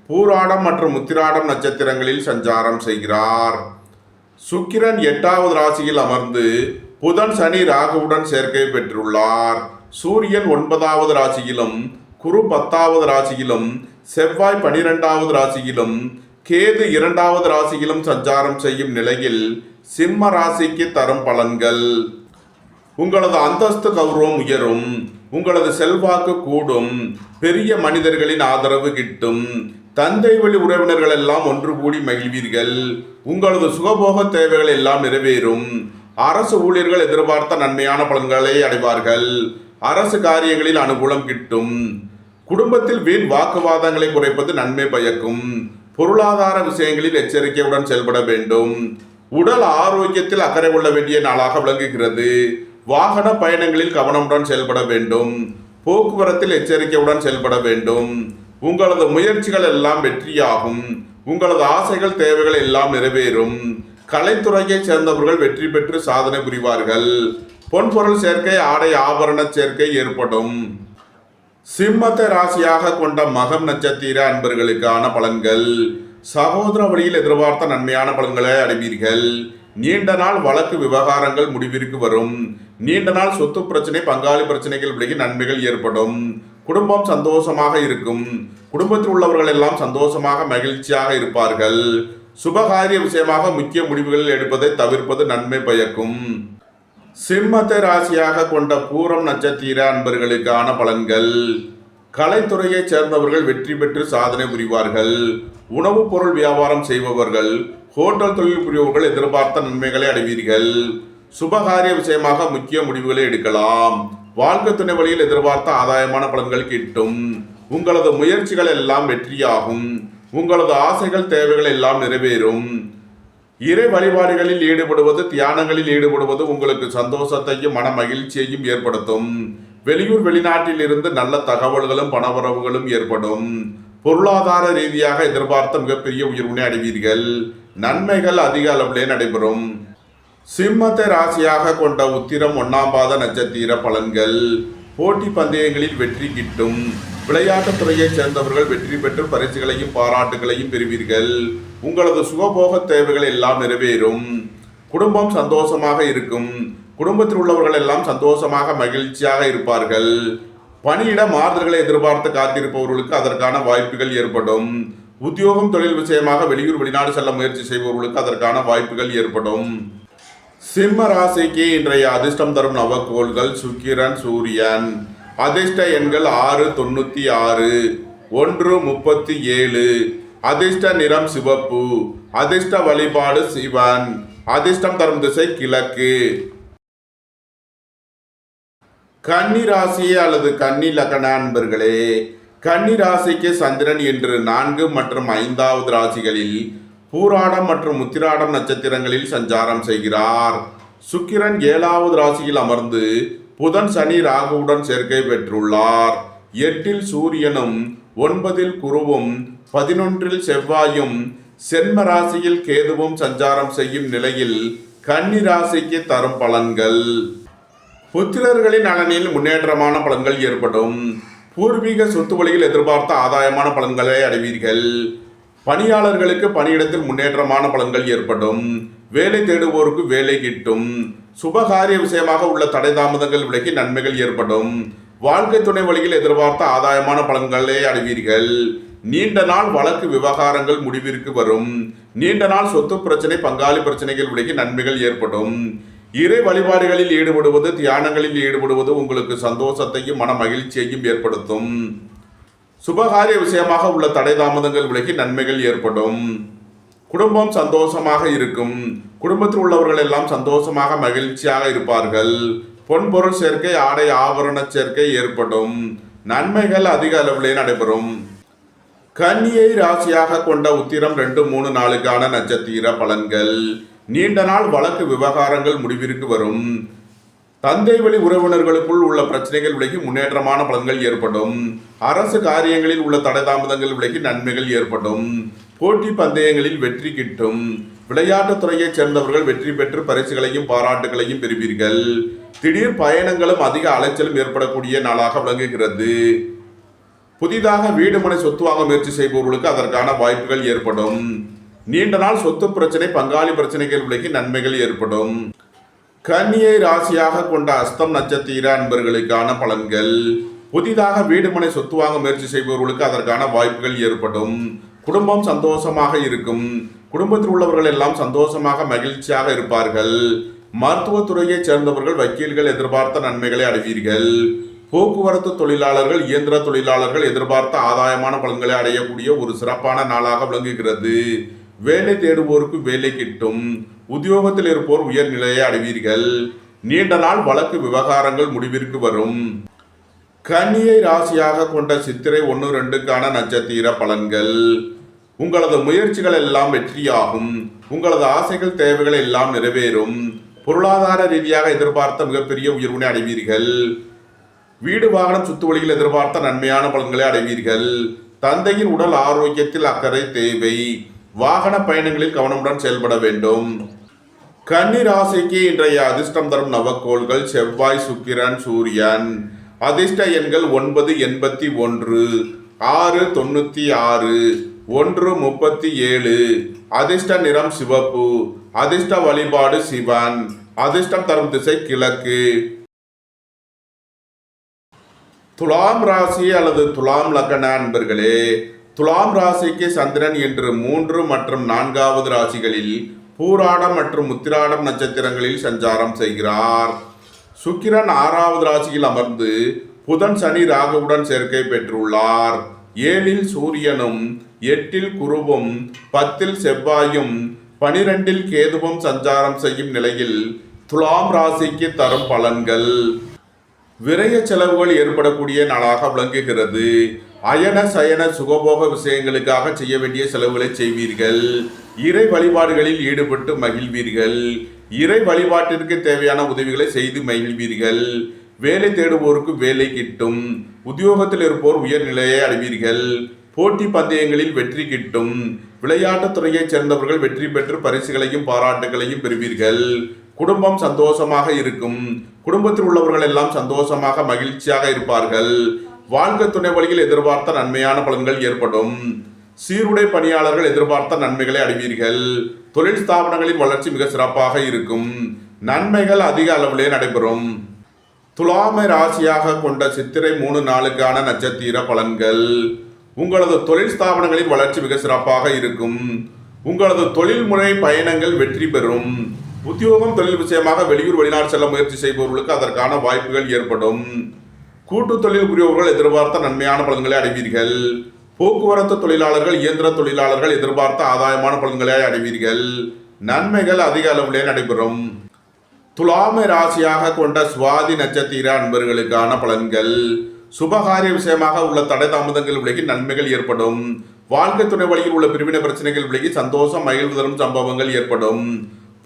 பூராடம் மற்றும் உத்திராடம் நட்சத்திரங்களில் சஞ்சாரம் செய்கிறார். சுக்கிரன் 8வது ராசியில் அமர்ந்து புதன், சனி, ராகுவுடன் சேர்க்கை பெற்றுள்ளார். சூரியன் 9வது ராசியிலும், குரு 10வது ராசியிலும், செவ்வாய் 12வது ராசியிலும், கேது 2வது ராசியிலும் சஞ்சாரம் செய்யும் நிலையில் சிம்ம ராசிக்கு தரும் பலன்கள். உங்களது அந்தஸ்து கௌரவம் உயரும். உங்களது செல்வாக்கு கூடும். பெரிய மனிதர்களின் ஆதரவு கிட்டும். தந்தை வழி உறவினர்கள் எல்லாம் ஒன்று கூடி மகிழ்வீர்கள். உங்களது சுகபோக தேவைகள் எல்லாம் நிறைவேறும். அரசு ஊழியர்கள் எதிர்பார்த்த நன்மையான பலன்களை அடைவார்கள். அரசு காரியங்களில் அனுகூலம் கிட்டும். குடும்பத்தில் வீண் வாக்குவாதங்களை குறைப்பது நன்மை பயக்கும். பொருளாதார விஷயங்களில் எச்சரிக்கையுடன் செயல்பட வேண்டும். உடல் ஆரோக்கியத்தில் அக்கறை கொள்ள வேண்டிய நாளாக விளங்குகிறது. வாகன பயணங்களில் கவனமுடன் செயல்பட வேண்டும். போக்குவரத்தில் எச்சரிக்கையுடன் செயல்பட வேண்டும். உங்களது முயற்சிகள் எல்லாம் வெற்றியாகும். உங்களது ஆசைகள் தேவைகள் எல்லாம் நிறைவேறும். கலைத்துறையை சேர்ந்தவர்கள் வெற்றி பெற்று சாதனை புரிவார்கள். பொன்பொருள் சேர்க்கை, ஆடை ஆபரண சேர்க்கை ஏற்படும். சிம்மத்தை ராசியாக கொண்ட மகம் நட்சத்திர அன்பர்களுக்கான பலன்கள். சகோதர வழியில் எதிர்பார்த்த நன்மையான பலன்களை அடைவீர்கள். நீண்ட நாள் வழக்கு விவகாரங்கள் முடிவிற்கு வரும். நீண்ட நாள் சொத்து பிரச்சனை, பங்காளி பிரச்சனைகள் விலகி நன்மைகள் ஏற்படும். குடும்பம் சந்தோஷமாக இருக்கும். குடும்பத்தில் உள்ளவர்கள் எல்லாம் சந்தோஷமாக மகிழ்ச்சியாக இருப்பார்கள். சுபகாரிய விஷயமாக முக்கிய முடிவுகள் எடுப்பதை தவிர்ப்பது நன்மை பயக்கும். சிம்மத்தை ராசியாக கொண்ட பூரம் நட்சத்திர அன்பர்களுக்கான பலன்கள். கலைத்துறையை சேர்ந்தவர்கள் வெற்றி பெற்று சாதனை புரிவார்கள். உணவுப் பொருள் வியாபாரம் செய்பவர்கள், ஹோட்டல் தொழில் புரிபவர்கள் எதிர்பார்த்த நன்மைகளை அடைவீர்கள். சுபகாரிய விஷயமாக முக்கிய முடிவுகளை எடுக்கலாம். வாழ்க்கை துணை வழியில் எதிர்பார்த்த ஆதாயமான பலன்கள் கிட்டும். உங்களது முயற்சிகள் எல்லாம் வெற்றியாகும். உங்களது ஆசைகள் தேவைகள் எல்லாம் நிறைவேறும். இறை வழிபாடுகளில் ஈடுபடுவது, தியானங்களில் ஈடுபடுவது உங்களுக்கு சந்தோஷத்தையும் மன மகிழ்ச்சியையும் ஏற்படுத்தும். வெளியூர் வெளிநாட்டில் இருந்து நல்ல தகவல்களும் பணவரவுகளும் ஏற்படும். பொருளாதார ரீதியாக எதிர்பார்த்த மிகப்பெரிய உயர்வினை அடைவீர்கள். நன்மைகள் அதிக அளவிலே நடைபெறும். சிம்மத்தை ராசியாக கொண்ட உத்திரம் 1ஆம் பாத நட்சத்திர பலன்கள். போட்டி பந்தயங்களில் வெற்றி கிட்டும். விளையாட்டுத் துறையைச் சேர்ந்தவர்கள் வெற்றி பெற்று பரிசுகளையும் பாராட்டுகளையும் பெறுவீர்கள். உங்களது சுகபோக தேவைகள் எல்லாம் நிறைவேறும். குடும்பம் சந்தோஷமாக இருக்கும். குடும்பத்தில் உள்ளவர்கள் எல்லாம் சந்தோஷமாக மகிழ்ச்சியாக இருப்பார்கள். பணியிட மாறுதல்களை எதிர்பார்த்து காத்திருப்பவர்களுக்கு அதற்கான வாய்ப்புகள் ஏற்படும். உத்தியோகம் தொழில் விஷயமாக வெளியூர் வெளிநாடு செல்ல முயற்சி செய்பவர்களுக்கு அதற்கான வாய்ப்புகள் ஏற்படும். சிம்ம ராசிக்கு இன்றைய அதிர்ஷ்டம் தரும் நவக்கோள்கள் சுக்கிரன், சூரியன். அதிர்ஷ்ட எண்கள் 6, 96, 1, 37. அதிர்ஷ்ட நிறம் சிவப்பு. அதிர்ஷ்ட வழிபாடு சிவன். அதிர்ஷ்டம் தரும் திசை கிழக்கு. கன்னி ராசி அல்லது கன்னி லக்ன அன்பர்களே, கன்னி ராசிக்கு சந்திரன் இன்று 4 மற்றும் 5வது ராசிகளில் பூராடம் மற்றும் உத்திராடம் நட்சத்திரங்களில் சஞ்சாரம் செய்கிறார். சுக்கிரன் 7வது ராசியில் அமர்ந்து புதன், சனி, ராகுவுடன் சேர்க்கை பெற்றுள்ளார். 8இல் சூரியனும் 9இல் குருவும் 11இல் செவ்வாயும் சென்ம ராசியில் கேதுவும் சஞ்சாரம் செய்யும் நிலையில் கன்னி ராசிக்கு தரும் பலன்கள். புத்திரர்களின் நலனில் முன்னேற்றமான பலன்கள் ஏற்படும். பூர்வீக சொத்து வழியில் எதிர்பார்த்த ஆதாயமான பலன்களை அடைவீர்கள். பணியாளர்களுக்கு பணியிடத்தில் முன்னேற்றமான பலன்கள் ஏற்படும். வேலை தேடுவோருக்கு வேலை கிட்டும். சுபகாரிய விஷயமாக உள்ள தடை தாமதங்கள் விலகி நன்மைகள் ஏற்படும். வாழ்க்கை துணை வழியில் எதிர்பார்த்த ஆதாயமான பலன்களை அடைவீர்கள். நீண்ட நாள் வழக்கு விவகாரங்கள் முடிவிற்கு வரும். நீண்ட நாள் சொத்து பிரச்சனை, பங்காளி பிரச்சனைகள் விலகி நன்மைகள் ஏற்படும். இறை வழிபாடுகளில் ஈடுபடுவது, தியானங்களில் ஈடுபடுவது உங்களுக்கு சந்தோஷத்தையும் மன மகிழ்ச்சியையும் ஏற்படுத்தும். சுபகாரிய விஷயமாக உள்ள தடை தாமதங்கள் விலகி நன்மைகள் ஏற்படும். குடும்பம் சந்தோஷமாக இருக்கும். குடும்பத்தில் உள்ளவர்கள் எல்லாம் சந்தோஷமாக மகிழ்ச்சியாக இருப்பார்கள். பொன்பொருள் சேர்க்கை, ஆடை ஆபரண சேர்க்கை ஏற்படும். நன்மைகள் அதிக அளவிலே நடைபெறும். கன்னியை ராசியாக கொண்ட உத்திரம் 2, 3 நாளுக்கான நட்சத்திர பலன்கள். நீண்ட நாள் வழக்கு விவகாரங்கள் முடிவிற்கு வரும். தந்தை வழி உறவினர்களுக்குள் உள்ள பிரச்சனைகள் விலகி முன்னேற்றமான பலன்கள் ஏற்படும். அரசு காரியங்களில் உள்ள தடை தாமதங்கள் விலகி நன்மைகள் ஏற்படும். போட்டி பந்தயங்களில் வெற்றி கிட்டும். விளையாட்டுத் துறையைச் சேர்ந்தவர்கள் வெற்றி பெற்று பரிசுகளையும் பாராட்டுகளையும் பெறுவீர்கள். திடீர் பயணங்களும் அதிக அலைச்சலும் ஏற்படக்கூடிய நாளாக விளங்குகிறது. புதிதாக வீடு மனை சொத்து வாங்க முயற்சி செய்பவர்களுக்கு அதற்கான வாய்ப்புகள் ஏற்படும். நீண்ட நாள் சொத்து பிரச்சனை, பங்காளி பிரச்சனைகள் விலகி நன்மைகள் ஏற்படும். கன்னியை ராசியாக கொண்ட அஸ்தம் நட்சத்திர அன்பர்களுக்கான பலன்கள். புதிதாக வீடு மனை சொத்து வாங்க முயற்சி செய்பவர்களுக்கு அதற்கான வாய்ப்புகள் ஏற்படும். குடும்பம் சந்தோஷமாக இருக்கும். குடும்பத்தில் உள்ளவர்கள் எல்லாம் சந்தோஷமாக மகிழ்ச்சியாக இருப்பார்கள். மருத்துவத்துறையைச் சேர்ந்தவர்கள் வக்கீல்கள் எதிர்பார்த்த நன்மைகளை அடைவீர்கள். போக்குவரத்து தொழிலாளர்கள் இயந்திர தொழிலாளர்கள் எதிர்பார்த்த ஆதாயமான பலன்களை அடையக்கூடிய ஒரு சிறப்பான நாளாக விளங்குகிறது. வேலை தேடுவோருக்கு வேலை கிட்டும். உத்தியோகத்தில் இருப்போர் உயர்நிலையை அடைவீர்கள். நீண்ட நாள் வழக்கு விவகாரங்கள் முடிவிற்கு வரும். கன்னியை ராசியாக கொண்ட சித்திரை 1-2க்கான நட்சத்திர பலன்கள். உங்களது முயற்சிகள் எல்லாம் வெற்றியாகும். உங்களது ஆசைகள் தேவைகள் எல்லாம் நிறைவேறும். பொருளாதார ரீதியாக எதிர்பார்த்த மிகப்பெரிய உயர்வினை அடைவீர்கள். வீடு வாகனம் சுத்து வழியில் எதிர்பார்த்த நன்மையான பலன்களை அடைவீர்கள். தந்தையின் உடல் ஆரோக்கியத்தில் அக்கறை தேவை. வாகன பயணங்களில் கவனமுடன் செயல்பட வேண்டும். கன்னி ராசிக்கு இன்றைய அதிர்ஷ்டம் தரும் நவக்கோள்கள் செவ்வாய், சுக்கிரன், சூரியன். அதிர்ஷ்ட எண்கள் 981, 696, 137. அதிர்ஷ்ட நிறம் சிவப்பு. அதிர்ஷ்ட வழிபாடு சிவன். அதிர்ஷ்டம் தரும் திசை கிழக்கு. துலாம் ராசி அல்லது துலாம் லக்ன அன்பர்களே, துலாம் ராசிக்கு சந்திரன் என்று 3 மற்றும் 4வது ராசிகளில் பூராடம் மற்றும் உத்திராடம் நட்சத்திரங்களில் சஞ்சாரம் செய்கிறார். சுக்கிரன் 6வது ராசியில் அமர்ந்து புதன், சனி, ராகுவுடன் சேர்க்கை பெற்றுள்ளார். 7ல் சூரியனும் 8ல் குருவும் 10ல் செவ்வாயும் 12ல் கேதுவும் சஞ்சாரம் செய்யும் நிலையில் துலாம் ராசிக்கு தரும் பலன்கள். விரய செலவுகள் ஏற்படக்கூடிய நாளாக விளங்குகிறது. அயன சயன சுகபோக விஷயங்களுக்காக செய்ய வேண்டிய செலவுகளை செய்வீர்கள். இறை வழிபாடுகளில் ஈடுபட்டு மகிழ்வீர்கள். இறை வழிபாட்டிற்கு தேவையான உதவிகளை செய்து மகிழ்வீர்கள். வேலை தேடுவோருக்கு வேலை கிட்டும். உத்தியோகத்தில் இருப்போர் உயர்நிலையை அடைவீர்கள். போட்டி பந்தயங்களில் வெற்றி கிட்டும். விளையாட்டுத் துறையைச் சேர்ந்தவர்கள் வெற்றி பெற்று பரிசுகளையும் பாராட்டுகளையும் பெறுவீர்கள். குடும்பம் சந்தோஷமாக இருக்கும். குடும்பத்தில் உள்ளவர்கள் எல்லாம் சந்தோஷமாக மகிழ்ச்சியாக இருப்பார்கள். வாழ்க்கை துணை வழியில் எதிர்பார்த்த நன்மையான பலன்கள் ஏற்படும். சீருடை பணியாளர்கள் எதிர்பார்த்த நன்மைகளை அடைவீர்கள். தொழில் ஸ்தாபனங்களின் வளர்ச்சி மிக சிறப்பாக இருக்கும். நன்மைகள் அதிக அளவிலே நடைபெறும். துலாமை ராசியாக கொண்ட சித்திரை 3-4க்கான நட்சத்திர பலன்கள். உங்களது தொழில் ஸ்தாபனங்களின் வளர்ச்சி மிக சிறப்பாக இருக்கும். உங்களது தொழில்முறை பயணங்கள் வெற்றி பெறும். உத்தியோகம் தொழில் விஷயமாக வெளியூர் வெளிநாடு செல்ல முயற்சி செய்பவர்களுக்கு அதற்கான வாய்ப்புகள் ஏற்படும். கூட்டு தொழில் புரியவர்கள் எதிர்பார்த்த நன்மையான பலன்களை அடைவீர்கள். போக்குவரத்து தொழிலாளர்கள் இயந்திர தொழிலாளர்கள் எதிர்பார்த்த ஆதாயமான பலன்களை அடைவீர்கள். நன்மைகள் அதிக அளவிலே நடைபெறும். துலாமை ராசியாக கொண்ட சுவாதி நட்சத்திர அன்பர்களுக்கான பலன்கள். சுபகாரிய விஷயமாக உள்ள தடை தாமதங்கள் விலகி நன்மைகள் ஏற்படும். வாழ்க்கை துணை வழியில் உள்ள பிரிவினை பிரச்சனைகள் விலகி சந்தோஷம் மகிழ்வு தரும் சம்பவங்கள் ஏற்படும்.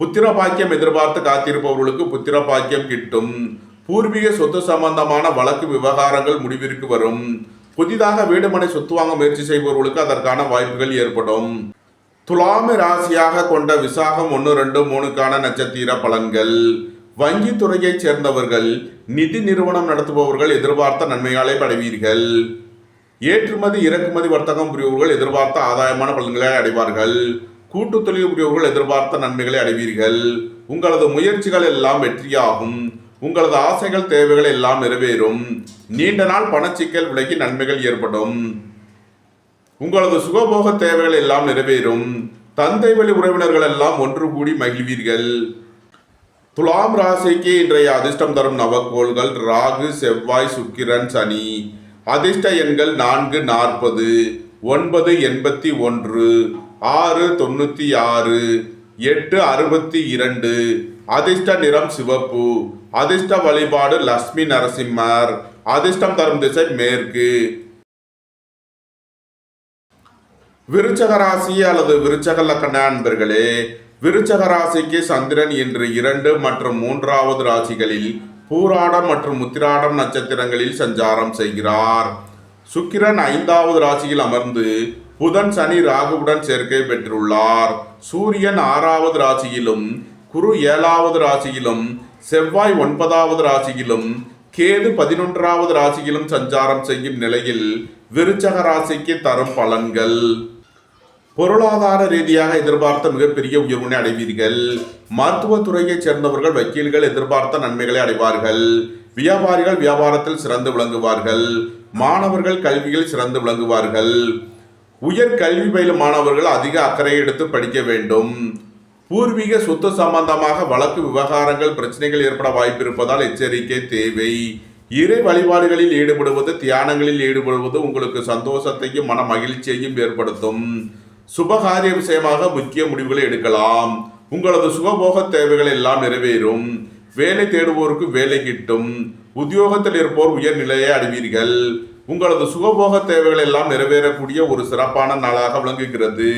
புத்திர பாக்கியம் எதிர்பார்த்து காத்திருப்பவர்களுக்கு புத்திர பாக்கியம் கிட்டும். பூர்வீக சொத்து சம்பந்தமான வழக்கு விவகாரங்கள் முடிவிற்கு வரும். புதிதாக வீடுமனை சொத்து வாங்க முயற்சி செய்பவர்களுக்கு அதற்கான வாய்ப்புகள் ஏற்படும். துலாமை ராசியாக கொண்ட விசாகம் 1-2-3க்கான நட்சத்திர பலன்கள். வங்கி துறையைச் சேர்ந்தவர்கள் நிதி நிறுவனம் நடத்துபவர்கள் எதிர்பார்த்த நன்மைகளை அடைவீர்கள். ஏற்றுமதி இறக்குமதி வர்த்தகம் புரியவர்கள் எதிர்பார்த்த ஆதாயமான பலன்களை அடைவார்கள். கூட்டு தொழில் புரியவர்கள் எதிர்பார்த்த நன்மைகளை அடைவீர்கள். உங்களது முயற்சிகள் எல்லாம் வெற்றியாகும். உங்களது ஆசைகள் தேவைகள் எல்லாம் நிறைவேறும். நீண்ட நாள் பணச்சிக்கல் விலகி நன்மைகள் ஏற்படும். உங்களது சுகபோக தேவைகள் எல்லாம் நிறைவேறும். தந்தை வழி உறவினர்கள் எல்லாம் ஒன்று கூடி மகிழ்வீர்கள். துலாம் ராசிக்கு இன்றைய அதிர்ஷ்டம் தரும் நவக்கோள்கள் ராகு, செவ்வாய், சுக்கிரன், சனி. அதிர்ஷ்ட எண்கள் 440, 981, 696, 862. அதிர்ஷ்ட நிறம் சிவப்பு. அதிர்ஷ்ட வழிபாடு லட்சுமி நரசிம்மர். அதிர்ஷ்டம் தரும் திசை மேற்கு. விருச்சக ராசி அல்லது விருச்சக லக்ன அன்பர்களே, விருச்சக ராசிக்கு சந்திரன் இன்று 2 மற்றும் 3வது ராசிகளில் பூராடம் மற்றும் உத்திராடம் நட்சத்திரங்களில் சஞ்சாரம் செய்கிறார். சுக்கிரன் 5வது ராசியில் அமர்ந்து புதன், சனி, ராகுவுடன் சேர்க்கை பெற்றுள்ளார். சூரியன் 6வது ராசியிலும் குரு 7வது ராசியிலும் செவ்வாய் 9வது ராசியிலும் கேது 11வது ராசியிலும் சஞ்சாரம் செய்யும் நிலையில் விருச்சக ராசிக்கு தரும் பலன்கள். பொருளாதார ரீதியாக எதிர்பார்த்த மிகப்பெரிய உயர்வினை அடைவீர்கள். மருத்துவத்துறையைச் சேர்ந்தவர்கள் வக்கீல்கள் எதிர்பார்த்த நன்மைகளை அடைவார்கள். வியாபாரிகள் வியாபாரத்தில் சிறந்து விளங்குவார்கள். மாணவர்கள் கல்வியில் சிறந்து விளங்குவார்கள். உயர் கல்வி பயிலும் மாணவர்கள் அதிக அக்கறை எடுத்து படிக்க வேண்டும். பூர்வீக சொத்து சம்பந்தமாக வழக்கு விவகாரங்கள் பிரச்சனைகள் ஏற்பட வாய்ப்பிருப்பதால் எச்சரிக்கை தேவை. இறை வழிபாடுகளில் ஈடுபடுவது, தியானங்களில் ஈடுபடுவது உங்களுக்கு சந்தோஷத்தையும் மன மகிழ்ச்சியையும் ஏற்படுத்தும். சுபகாரிய விஷயமாக முக்கிய முடிவுகளை எடுக்கலாம். உங்களது சுகபோக தேவைகள் எல்லாம் நிறைவேறும். வேலை தேடுவோருக்கு வேலை கிட்டும். உத்தியோகத்தில் இருப்போர் உயர்நிலையை அடைவீர்கள். உங்களது சுகபோக தேவைகள் எல்லாம் நிறைவேறக்கூடிய ஒரு சிறப்பான நாளாக விளங்குகிறது.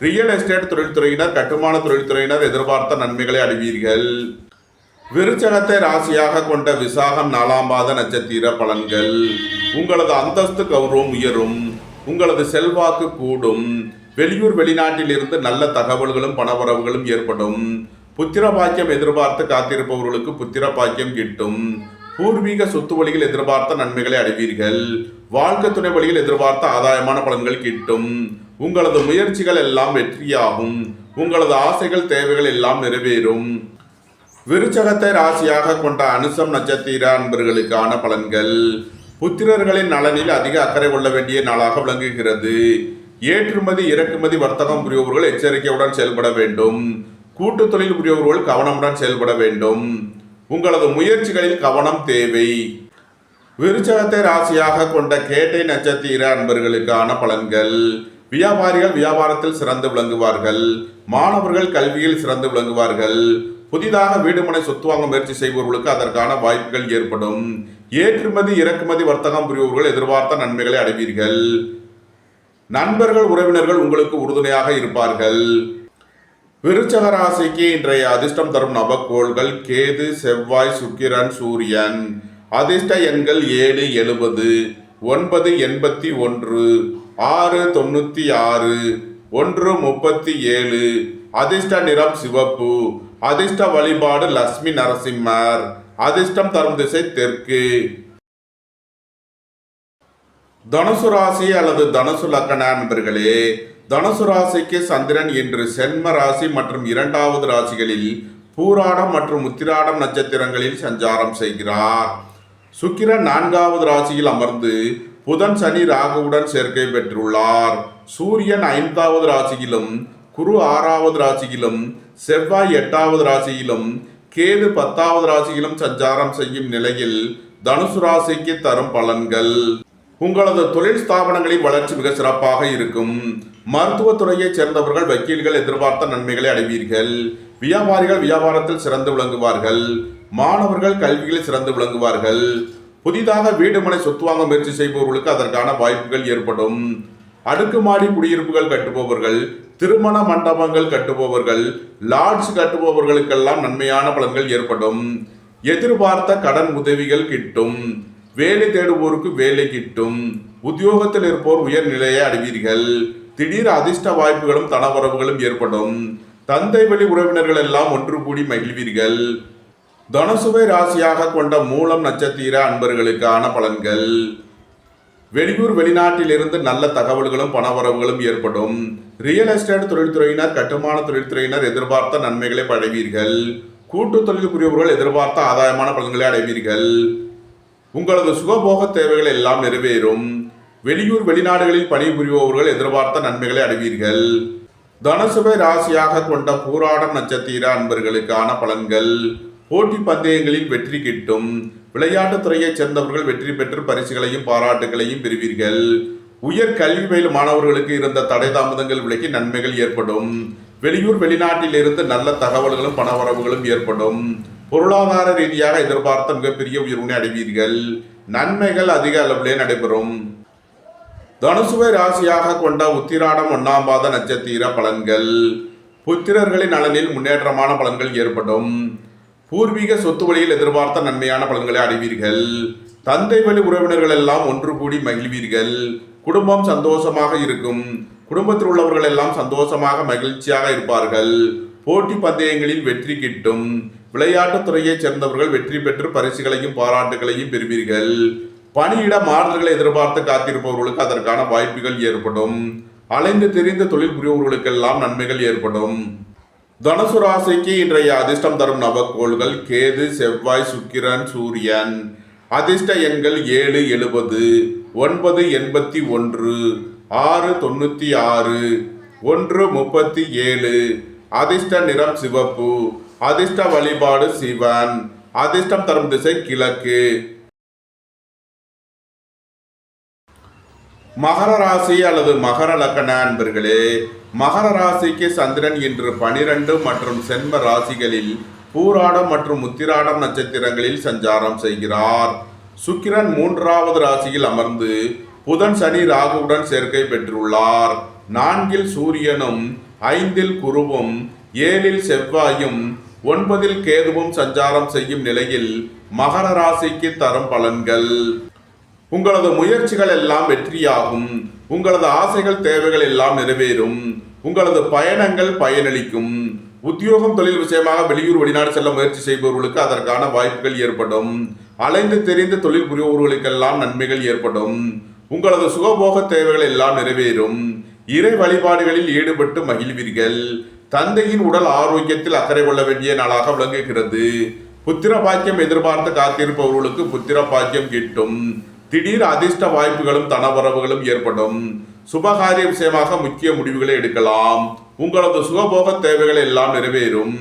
ரியல் எஸ்டேட் தொழில்துறையினர், கட்டுமான தொழில்துறையினர் எதிர்பார்த்த நன்மைகளை அடைவீர்கள். விருச்சகத்தை ராசியாக கொண்ட விசாகம் 4ஆம் பாத நட்சத்திர பலன்கள். உங்களது அந்தஸ்து கௌரவம் உயரும். உங்களது செல்வாக்கு கூடும். வெளியூர் வெளிநாட்டில் இருந்து நல்ல தகவல்களும் பணவரவுகளும் ஏற்படும். புத்திர பாக்கியம் எதிர்பார்த்து காத்திருப்பவர்களுக்கு புத்திர பாக்கியம் கிட்டும். பூர்வீக சொத்து வழியில் எதிர்பார்த்த நன்மைகளை அடைவீர்கள். வாழ்க்கை துணை வழியில் எதிர்பார்த்த ஆதாயமான பலன்கள் கிட்டும். உங்களது முயற்சிகள் எல்லாம் வெற்றியாகும். உங்களது ஆசைகள் தேவைகள் எல்லாம் நிறைவேறும். விருச்சகத்தை ராசியாக கொண்ட அனுசம் நட்சத்திர அன்பர்களுக்கான பலன்கள். புத்திரர்களின் நலனில் அதிக அக்கறை கொள்ள வேண்டிய நாளாக விளங்குகிறது. ஏற்றுமதி இறக்குமதி வர்த்தகம் புரிபவர்கள் எச்சரிக்கையுடன் செயல்பட வேண்டும். கூட்டு தொழில் புரிபவர்கள் கவனமுடன் செயல்பட வேண்டும். உங்களது முயற்சிகளில் கவனம் தேவை. விருச்சகத்தை ராசியாக கொண்ட கேட்டை நட்சத்திர அன்பர்களுக்கான பலன்கள். வியாபாரிகள் வியாபாரத்தில் சிறந்து விளங்குவார்கள். மாணவர்கள் கல்வியில் சிறந்து விளங்குவார்கள். புதிதாக வீடுமனை சொத்து வாங்க முயற்சி செய்பவர்களுக்கு அதற்கான வாய்ப்புகள் ஏற்படும். ஏற்றுமதி இறக்குமதி வர்த்தகம் புரிபவர்கள் எதிர்பார்த்த நன்மைகளை அடைவீர்கள். நண்பர்கள் உறவினர்கள் உங்களுக்கு உறுதுணையாக இருப்பார்கள். விருச்சக ராசிக்கு இன்றைய அதிர்ஷ்டம் தரும் நவக்கோள்கள் கேது, செவ்வாய், சுக்கிரன், சூரியன். அதிர்ஷ்ட எண்கள் 7, 70, 9, 81, 6, 96, 1, 37. அதிர்ஷ்ட நிறம் சிவப்பு. அதிர்ஷ்ட வழிபாடு லட்சுமி நரசிம்மர். அதிர்ஷ்டம் தரும் திசை தெற்கு. தனுசு ராசி அல்லது தனுசு லக்கண நண்பர்களே, தனுசு ராசிக்கு சந்திரன் இன்று சென்ம ராசி மற்றும் 2வது ராசிகளில் பூராடம் மற்றும் உத்திராடம் நட்சத்திரங்களில் சஞ்சாரம் செய்கிறார். சுக்கிரன் 4வது ராசியில் அமர்ந்து புதன் சனி ராகுவுடன் சேர்க்கை பெற்றுள்ளார். சூரியன் 5வது ராசியிலும், குரு 6வது ராசியிலும், செவ்வாய் 8வது ராசியிலும், கேது 10வது ராசியிலும் சஞ்சாரம் செய்யும் நிலையில் தனுசு ராசிக்கு தரும் பலன்கள். உங்களது தொழில் ஸ்தாபனங்களின் வளர்ச்சி மிக சிறப்பாக இருக்கும். மருத்துவத்துறையைச் சேர்ந்தவர்கள் வக்கீல்கள் எதிர்பார்த்த நன்மைகளை அடைவீர்கள். வியாபாரிகள் வியாபாரத்தில் சிறந்து விளங்குவார்கள். மாணவர்கள் கல்வியில் சிறந்து விளங்குவார்கள். புதிதாக வீடுமனை சொத்து வாங்க முயற்சி செய்பவர்களுக்கு அதற்கான வாய்ப்புகள் ஏற்படும். அடுக்குமாடி குடியிருப்புகள் கட்டுபவர்கள், திருமண மண்டபங்கள் கட்டுபவர்கள், லாட்ஜ் கட்டுபவர்களுக்கெல்லாம் நன்மையான பலன்கள் ஏற்படும். எதிர்பார்த்த கடன் உதவிகள் கிட்டும். வேலை தேடுவோருக்கு வேலை கிட்டும். உத்தியோகத்தில் இருப்போர் உயர்நிலையை அடைவீர்கள். திடீர் அதிர்ஷ்ட வாய்ப்புகளும் தனவரவுகளும் ஏற்படும். தந்தை வழி உறவினர்கள் எல்லாம் ஒன்று கூடி மகிழ்வீர்கள். தனுசுவை ராசியாக கொண்ட மூலம் நட்சத்திர அன்பர்களுக்கான பலன்கள். வெளியூர் வெளிநாட்டில் இருந்து நல்ல தகவல்களும் பணவரவுகளும் ஏற்படும். ரியல் எஸ்டேட் தொழில்துறையினர், கட்டுமான தொழில்துறையினர் எதிர்பார்த்த நன்மைகளை அடைவீர்கள். கூட்டு தொழில் புரியவர்கள் எதிர்பார்த்த ஆதாயமான பலன்களை அடைவீர்கள். உங்களது சுகபோக தேவைகள் எல்லாம் நிறைவேறும். வெளியூர் வெளிநாடுகளில் பணிபுரிபவர்கள் எதிர்பார்த்த நன்மைகளை அடைவீர்கள். தனுசுவை ராசியாக கொண்ட பூராடம் நட்சத்திர அன்பர்களுக்கான பலன்கள். போட்டி பந்தயங்களில் வெற்றி கிட்டும். விளையாட்டுத் துறையைச் சேர்ந்தவர்கள் வெற்றி பெற்று பரிசுகளையும் பாராட்டுகளையும் பெறுவீர்கள். உயர் கல்வி பயிலும் மாணவர்களுக்கு இருந்த தடை தாமதங்கள் விலகி நன்மைகள் ஏற்படும். வெளியூர் வெளிநாட்டில் இருந்து நல்ல தகவல்களும் பணவரவுகளும் ஏற்படும். பொருளாதார ரீதியாக எதிர்பார்த்த மிகப்பெரிய உயர்வினை அடைவீர்கள். நன்மைகள் அதிக அளவிலே நடைபெறும். தனுசுவை ராசியாக கொண்ட உத்திராடம் 1ஆம் பாத நட்சத்திர பலன்கள். புத்திரர்களின் நலனில் முன்னேற்றமான பலன்கள் ஏற்படும். பூர்வீக சொத்து வழியில் எதிர்பார்த்த நன்மையான பலன்களை அடைவீர்கள். தந்தை வழி உறவினர்கள் எல்லாம் ஒன்று கூடி மகிழ்வீர்கள். குடும்பம் சந்தோஷமாக இருக்கும். குடும்பத்தில் உள்ளவர்கள் எல்லாம் சந்தோஷமாக மகிழ்ச்சியாக இருப்பார்கள். போட்டி பந்தயங்களில் வெற்றி கிட்டும். விளையாட்டுத் துறையைச் சேர்ந்தவர்கள் வெற்றி பெற்று பரிசுகளையும் பாராட்டுகளையும் பெறுவீர்கள். பணியிட மாறுதல்களை எதிர்பார்த்து காத்திருப்பவர்களுக்கு அதற்கான வாய்ப்புகள் ஏற்படும். அலைந்து திரிந்த தொழில் புரிபவர்களுக்கெல்லாம் நன்மைகள் ஏற்படும். தனுசு ராசிக்கு இன்றைய அதிர்ஷ்டம் தரும் நவக்கோள்கள் கேது, செவ்வாய், சுக்கிரன், சூரியன். அதிர்ஷ்ட எண்கள் 7, 70, 9, 81, 6, 96, 1, 37. அதிர்ஷ்ட நிறம் சிவப்பு, அதிர்ஷ்ட வழிபாடு சிவன், அதிர்ஷ்டம் தரும் திசை கிழக்கு. மகர ராசி அல்லது மகர லக்ன அன்பர்களே, மகர ராசிக்கு சந்திரன் இன்று 12 மற்றும் சென்ம ராசிகளில் பூராடம் மற்றும் உத்திராடம் நட்சத்திரங்களில் சஞ்சாரம் செய்கிறார். சுக்கிரன் 3வது ராசியில் அமர்ந்து புதன் சனி ராகுவுடன் சேர்க்கை பெற்றுள்ளார். 4ல் சூரியனும் 5ல் குருவும் 7ல் செவ்வாயும் 9ல் கேதுவும் சஞ்சாரம் செய்யும் நிலையில் மகர ராசிக்கு தரும் பலன்கள். உங்களது முயற்சிகள் எல்லாம் வெற்றியாகும். உங்களது ஆசைகள் தேவைகள் எல்லாம் நிறைவேறும். உங்களது பயணங்கள் பயனளிக்கும். உத்தியோகம் தொழில் விஷயமாக வெளியூர் வெளிநாடு செல்ல முயற்சி செய்பவர்களுக்கு அதற்கான வாய்ப்புகள் ஏற்படும். அலைந்து தெரிந்து தொழில் புரிபவர்களுக்கெல்லாம் நன்மைகள் ஏற்படும். உங்களது சுகபோக தேவைகள் எல்லாம் நிறைவேறும். இறை வழிபாடுகளில் ஈடுபட்டு மகிழ்வீர்கள். தந்தையின் உடல் ஆரோக்கியத்தில் அக்கறை கொள்ள வேண்டிய நாளாக விளங்குகிறது. புத்திர பாக்கியம் எதிர்பார்த்து காத்திருப்பவர்களுக்கு புத்திர பாக்கியம் கிட்டும். திடீர் அதிர்ஷ்ட வாய்ப்புகளும் தனவரவுகளும் ஏற்படும். சுபகாரிய விஷயமாக முக்கிய முடிவுகளை எடுக்கலாம். உங்களது சுகபோக தேவைகள் எல்லாம் நிறைவேறும்.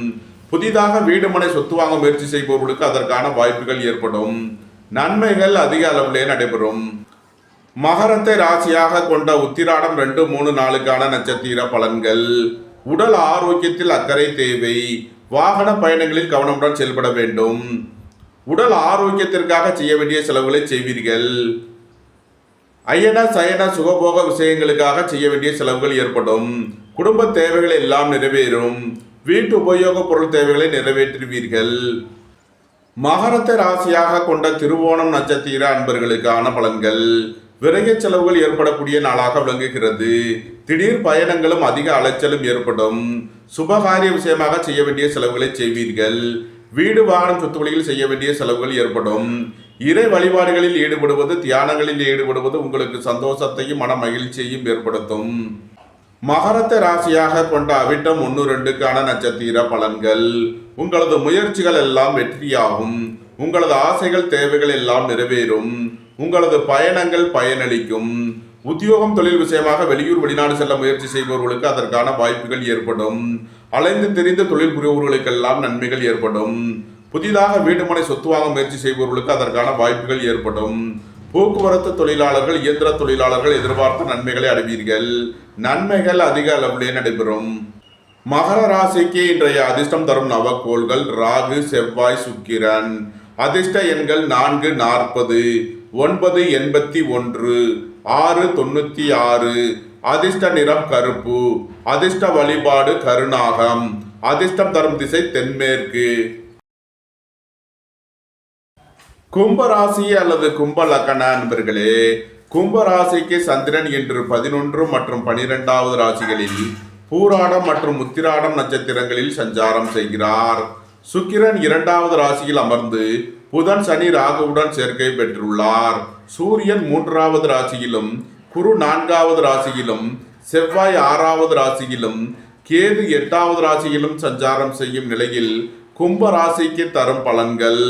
புதிதாக வீடு மனை சொத்து வாங்க முயற்சி செய்பவர்களுக்கு அதற்கான வாய்ப்புகள் ஏற்படும். நன்மைகள் அதிக அளவிலே நடைபெறும். மகரத்தை ராசியாக கொண்ட உத்திராடம் 2, 3, 4க்கான நட்சத்திர பலன்கள். உடல் ஆரோக்கியத்தில் அக்கறை தேவை. வாகன பயணங்களில் கவனமுடன் செயல்பட வேண்டும். உடல் ஆரோக்கியத்திற்காக செய்ய வேண்டிய செலவுகளை செய்வீர்கள். அயன சயன சுகபோக விஷயங்களுக்காக செய்ய வேண்டிய செலவுகள் ஏற்படும். குடும்ப தேவைகள் எல்லாம் நிறைவேறும். வீட்டு உபயோக பொருள் தேவைகளை நிறைவேற்றுவீர்கள். மகரத்தை ராசியாக கொண்ட திருவோணம் நட்சத்திர அன்பர்களுக்கான பலன்கள். விரைய செலவுகள் ஏற்படக்கூடிய நாளாக விளங்குகிறது. திடீர் பயணங்களும் அதிக அலைச்சலும் ஏற்படும். சுபகாரிய விஷயமாக செய்ய வேண்டிய செலவுகளை செய்வீர்கள். வீடு வாகனம் சொத்துக்களில் செய்ய வேண்டிய செலவுகள் ஏற்படும். இறை வழிபாடுகளில் ஈடுபடுவது தியானங்களில் ஈடுபடுவது உங்களுக்கு சந்தோஷத்தையும் மன மகிழ்ச்சியையும் ஏற்படுத்தும். மகரத்தை ராசியாக கொண்ட அவிட்டம் 1, 2க்கான நட்சத்திர பலன்கள். உங்களது முயற்சிகள் எல்லாம் வெற்றியாகும். உங்களது ஆசைகள் தேவைகள் எல்லாம் நிறைவேறும். உங்களது பயணங்கள் பயனளிக்கும். உத்தியோகம் தொழில் விஷயமாக வெளியூர் வெளிநாடு செல்ல முயற்சி செய்பவர்களுக்கு அதற்கான வாய்ப்புகள் ஏற்படும். அலைந்து தெரிந்த தொழில் புரிபவர்களுக்கெல்லாம் நன்மைகள் ஏற்படும். புதிதாக வீடு மனை சொத்து வாங்க முயற்சி செய்பவர்களுக்கு அதற்கான வாய்ப்புகள் ஏற்படும். போக்குவரத்து தொழிலாளர்கள் இயந்திர தொழிலாளர்கள் எதிர்பார்த்த நன்மைகளை அடைவீர்கள். நன்மைகள் அதிக அளவிலே நடைபெறும். மகர ராசிக்கு இன்றைய அதிர்ஷ்டம் தரும் நவக்கோள்கள் ராகு, செவ்வாய், சுக்கிரன். அதிர்ஷ்ட எண்கள் 4, 40, 9, 81, 6, 96. அதிர்ஷ்ட நிறம் கருப்பு. அதிர்ஷ்ட வழிபாடு கருநாகம். அதிர்ஷ்டம் தரும் திசை தென்மேற்கு. கும்பராசி அல்லது கும்ப லக்ன அன்பர்களே, கும்பராசிக்கு சந்திரன் இன்று 11 மற்றும் 12வது ராசிகளில் பூராடம் மற்றும் உத்திராடம் நட்சத்திரங்களில் சஞ்சாரம் செய்கிறார். சுக்கிரன் 2வது ராசியில் அமர்ந்து புதன் சனி ராகுவுடன் சேர்க்கை பெற்றுள்ளார். சூரியன் 3வது ராசியிலும் குரு 4வது ராசியிலும் செவ்வாய் 6வது ராசியிலும் கேது 8வது ராசியிலும் சஞ்சாரம் செய்யும் நிலையில் கும்ப ராசிக்கு தரும் பலன்கள்.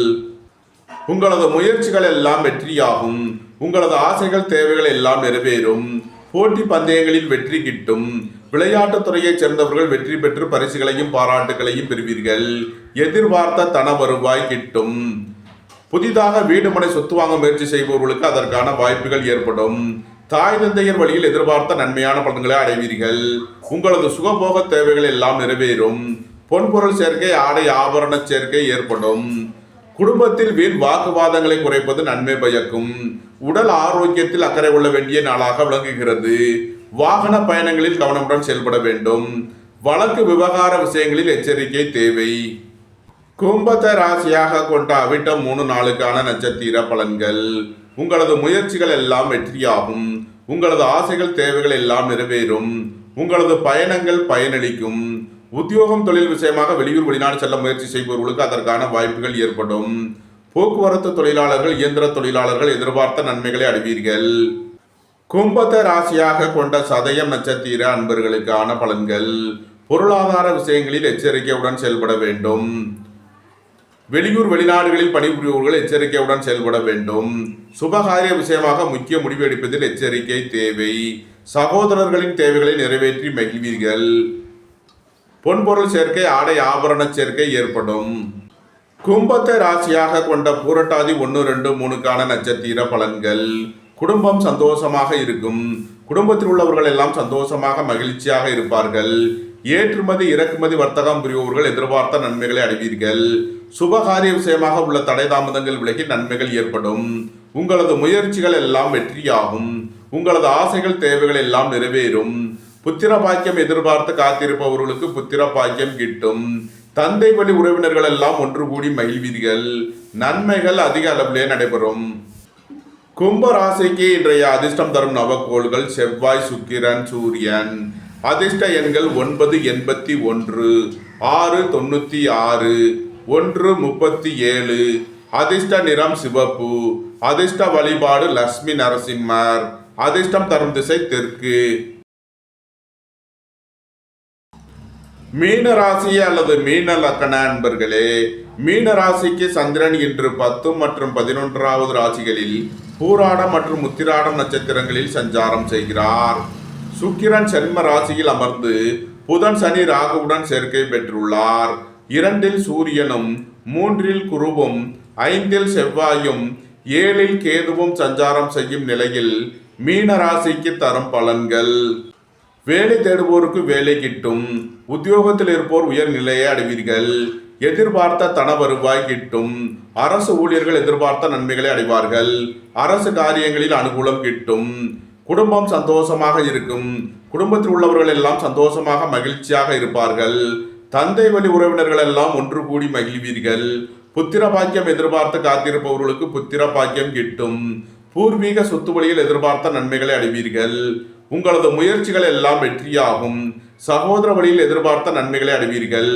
உங்களது முயற்சிகள் எல்லாம் வெற்றியாகும். உங்களது ஆசைகள் தேவைகள் எல்லாம் நிறைவேறும். போட்டி பந்தயங்களில் வெற்றி கிட்டும். விளையாட்டுத் துறையைச் சேர்ந்தவர்கள் வெற்றி பெற்று பரிசுகளையும் பாராட்டுகளையும் பெறுவீர்கள். எதிர்பார்த்த தன வருவாய் கிட்டும். புதிதாக வீடு மனை சொத்து வாங்க முயற்சி செய்பவர்களுக்கு அதற்கான வாய்ப்புகள் ஏற்படும். தாய் தந்தையர் வழியில் எதிர்பார்த்த நன்மையான பலன்களை அடைவீர்கள். உங்களது சுகபோக தேவைகள் எல்லாம் நிறைவேறும். பொன்பொருள் சேர்க்கை, ஆடை ஆபரண சேர்க்கை ஏற்படும். குடும்பத்தில் வீண் வாக்குவாதங்களை குறைப்பது நன்மை பயக்கும். உடல் ஆரோக்கியத்தில் அக்கறை கொள்ள வேண்டிய நாளாக விளங்குகிறது. வாகன பயணங்களில் கவனமுடன் செயல்பட வேண்டும். வழக்கு விவகார விஷயங்களில் எச்சரிக்கை தேவை. கும்பத்தை ராசியாக கொண்ட அவிட்டம் 3, 4க்கான நட்சத்திர பலன்கள். உங்களது முயற்சிகள் எல்லாம் வெற்றியாகும். உங்களது ஆசைகள் தேவைகள் எல்லாம் நிறைவேறும். உங்களது பயணங்கள் பயனளிக்கும். உத்தியோகம் தொழில் விஷயமாக வெளியூர் வெளிநாடு செல்ல முயற்சி செய்பவர்களுக்கு அதற்கான வாய்ப்புகள் ஏற்படும். போக்குவரத்து தொழிலாளர்கள் இயந்திர தொழிலாளர்கள் எதிர்பார்த்த நன்மைகளை அடைவீர்கள். கும்பத்தை ராசியாக கொண்ட சதயம் நட்சத்திர அன்பர்களுக்கான பலன்கள். பொருளாதார விஷயங்களில் எச்சரிக்கையுடன் செயல்பட வேண்டும். வெளியூர் வெளிநாடுகளில் பணிபுரிபவர்கள் எச்சரிக்கையுடன் செயல்பட வேண்டும். சுபகாரிய விஷயமாக முக்கிய முடிவு எடுப்பதில் எச்சரிக்கை தேவை. சகோதரர்களின் தேவைகளை நிறைவேற்றி மகிழ்வீர்கள். பொன்பொருள் சேர்க்கை, ஆடை ஆபரண சேர்க்கை ஏற்படும். கும்பத்தை ராசியாக கொண்ட பூரட்டாதி 1, 2, 3க்கான நட்சத்திர பலன்கள். குடும்பம் சந்தோஷமாக இருக்கும். குடும்பத்தில் உள்ளவர்கள் எல்லாம் சந்தோஷமாக மகிழ்ச்சியாக இருப்பார்கள். ஏற்றுமதி இறக்குமதி வர்த்தகம் புரிபவர்கள் எதிர்பார்த்த நன்மைகளை அடைவீர்கள். சுபகாரிய விஷயமாக உள்ள தடை தாமதங்கள் விலகி நன்மைகள் ஏற்படும். உங்களது முயற்சிகள் எல்லாம் வெற்றியாகும். உங்களது ஆசைகள் தேவைகள் எல்லாம் நிறைவேறும். புத்திர பாக்கியம் எதிர்பார்த்து காத்திருப்பவர்களுக்கு புத்திர பாக்கியம் கிட்டும். தந்தை வழி உறவினர்கள் எல்லாம் ஒன்று கூடி மகிழ்வீர்கள். நன்மைகள் அதிக அளவிலே நடைபெறும். கும்ப ராசிக்கு இன்றைய அதிர்ஷ்டம் தரும் நவக்கோள்கள் செவ்வாய், சுக்கிரன், சூரியன். அதிர்ஷ்ட எண்கள் 981, 696, 137. அதிர்ஷ்ட நிறம் சிவப்பு. அதிர்ஷ்ட வழிபாடு லட்சுமி நரசிம்மர். அதிர்ஷ்டம் தரும் திசை தெற்கு. மீன ராசி அல்லது மீன லக்கண அன்பர்களே, மீன ராசிக்கு சந்திரன் இன்று 10 மற்றும் 11வது ராசிகளில் பூராடம் மற்றும் உத்திராடம் நட்சத்திரங்களில் சஞ்சாரம் செய்கிறார். சுக்கிரன் சென்ம ராசியில் அமர்ந்து புதன், சனி, ராகுவுடன் சேர்க்கை பெற்றுள்ளார். 2ல் சூரியனும், 3ல் குருவும், 5ல் செவ்வாயும், 7ல் கேதுவும் சஞ்சாரம் செய்யும் நிலையில் மீன ராசிக்கு தரும் பலன்கள். வேலை தேடுவோருக்கு வேலை கிட்டும். உத்தியோகத்தில் இருப்போர் உயர் நிலையை அடைவீர்கள். எதிர்பார்த்த தன வருவாய் கிட்டும். அரசு ஊழியர்கள் எதிர்பார்த்த நன்மைகளை அடைவார்கள். அரசு காரியங்களில் அனுகூலம் கிட்டும். குடும்பம் சந்தோஷமாக இருக்கும். குடும்பத்தில் உள்ளவர்கள் எல்லாம் சந்தோஷமாக மகிழ்ச்சியாக இருப்பார்கள். தந்தை வழி உறவினர்கள் எல்லாம் ஒன்று கூடி மகிழ்வீர்கள். புத்திர பாக்கியம் எதிர்பார்த்து காத்திருப்பவர்களுக்கு புத்திர பாக்கியம் கிட்டும். பூர்வீக சொத்து வழியில் எதிர்பார்த்த நன்மைகளை அடைவீர்கள். உங்களது முயற்சிகள் எல்லாம் வெற்றியாகும். சகோதர வழியில் எதிர்பார்த்த நன்மைகளை அடைவீர்கள்.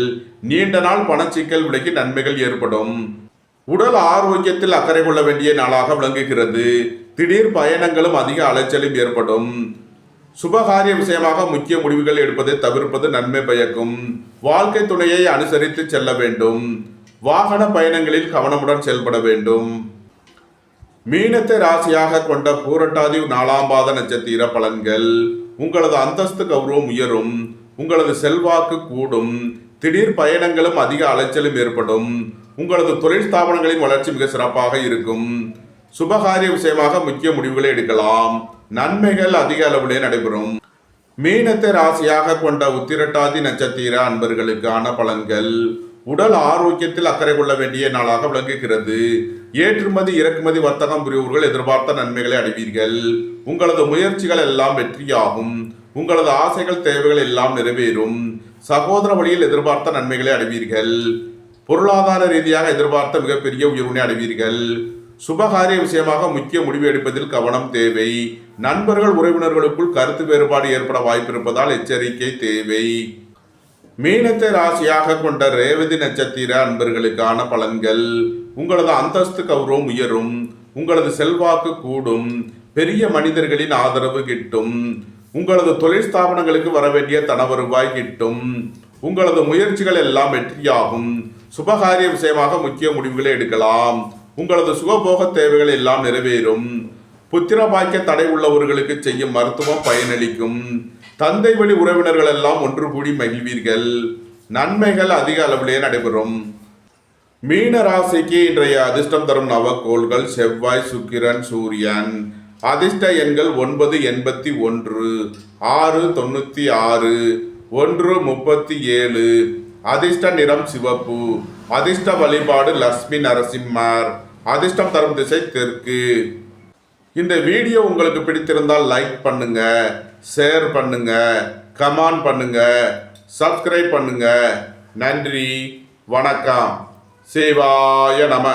நீண்ட நாள் பணச்சிக்கல் விலகி நன்மைகள் ஏற்படும். உடல் ஆரோக்கியத்தில் அக்கறை கொள்ள வேண்டிய நாளாக விளங்குகிறது. திடீர் பயணங்களும் அதிக அலைச்சலும் ஏற்படும். சுபகாரிய விஷயமாக முக்கிய முடிவுகள் எடுப்பதை தவிர்ப்பது நன்மை பயக்கும். வாழ்க்கை துணையை அனுசரித்து செல்ல வேண்டும். வாகன பயணங்களில் கவனமுடன் செயல்பட வேண்டும். மீனத்தை ராசியாக கொண்ட பூரட்டாதி 4ஆம் பாத நட்சத்திர பலன்கள். உங்களது அந்தஸ்து கௌரவம் உயரும். உங்களது செல்வாக்கு கூடும். திடீர் பயணங்களும் அதிக அலைச்சலும் ஏற்படும். உங்களது தொழில் ஸ்தாபனங்களின் வளர்ச்சி மிக சிறப்பாக இருக்கும். சுபகாரிய விஷயமாக முக்கிய முடிவுகளை எடுக்கலாம். நன்மைகள் அதிக அளவிலே நடைபெறும். மீனத்தை ராசியாக கொண்ட உத்திரட்டாதி நட்சத்திர அன்பர்களுக்கான பலன்கள். உடல் ஆரோக்கியத்தில் அக்கறை கொள்ள வேண்டிய நாளாக விளங்குகிறது. ஏற்றுமதி இறக்குமதி வர்த்தகம் புரிபவர்கள் எதிர்பார்த்த நன்மைகளை அடைவீர்கள். உங்களது முயற்சிகள் எல்லாம் வெற்றியாகும். உங்களது ஆசைகள் தேவைகள் எல்லாம் நிறைவேறும். சகோதர வழியில் எதிர்பார்த்த நன்மைகளை அடைவீர்கள். பொருளாதார ரீதியாக எதிர்பார்த்த மிகப்பெரிய உயர்வினை அடைவீர்கள். சுபகாரிய விஷயமாக முக்கிய முடிவு எடுப்பதில் கவனம் தேவை. நண்பர்கள் உறவினர்களுக்குள் கருத்து வேறுபாடு ஏற்பட வாய்ப்பு இருப்பதால் எச்சரிக்கை தேவை. மீனத்தை ராசியாக கொண்ட ரேவதி நட்சத்திர அன்பர்களுக்கான பலன்கள். உங்களது அந்தஸ்து கௌரவம் உயரும். உங்களது செல்வாக்கு கூடும். பெரிய மனிதர்களின் ஆதரவு கிட்டும். உங்களது தொழில் ஸ்தாபனங்களுக்கு வரவேண்டிய தன வருவாய் கிட்டும். உங்களது முயற்சிகள் எல்லாம் வெற்றியாகும். சுபகாரிய விஷயமாக முக்கிய முடிவுகளை எடுக்கலாம். உங்களது சுகபோக தேவைகள் எல்லாம் நிறைவேறும். புத்திர பாக்கிய தடை உள்ளவர்களுக்கு செய்யும் மருத்துவம் பயனளிக்கும். தந்தை வழி உறவினர்கள் எல்லாம் ஒன்று கூடி மகிழ்வீர்கள். நன்மைகள் அதிக அளவிலே நடைபெறும். மீன ராசிக்கு இன்றைய அதிர்ஷ்டம் தரும் நவக்கோள்கள் செவ்வாய், சுக்கிரன், சூரியன். அதிர்ஷ்ட எண்கள் 981, 696, 137. அதிர்ஷ்ட நிறம் சிவப்பு. அதிர்ஷ்ட வழிபாடு லட்சுமி நரசிம்மர். அதிர்ஷ்டம் தரும் திசை தெற்கு. இந்த வீடியோ உங்களுக்கு பிடித்திருந்தால் லைக் பண்ணுங்க, ஷேர் பண்ணுங்க, கமெண்ட் பண்ணுங்க, சப்ஸ்கிரைப் பண்ணுங்க. நன்றி, வணக்கம். சிவாய நம.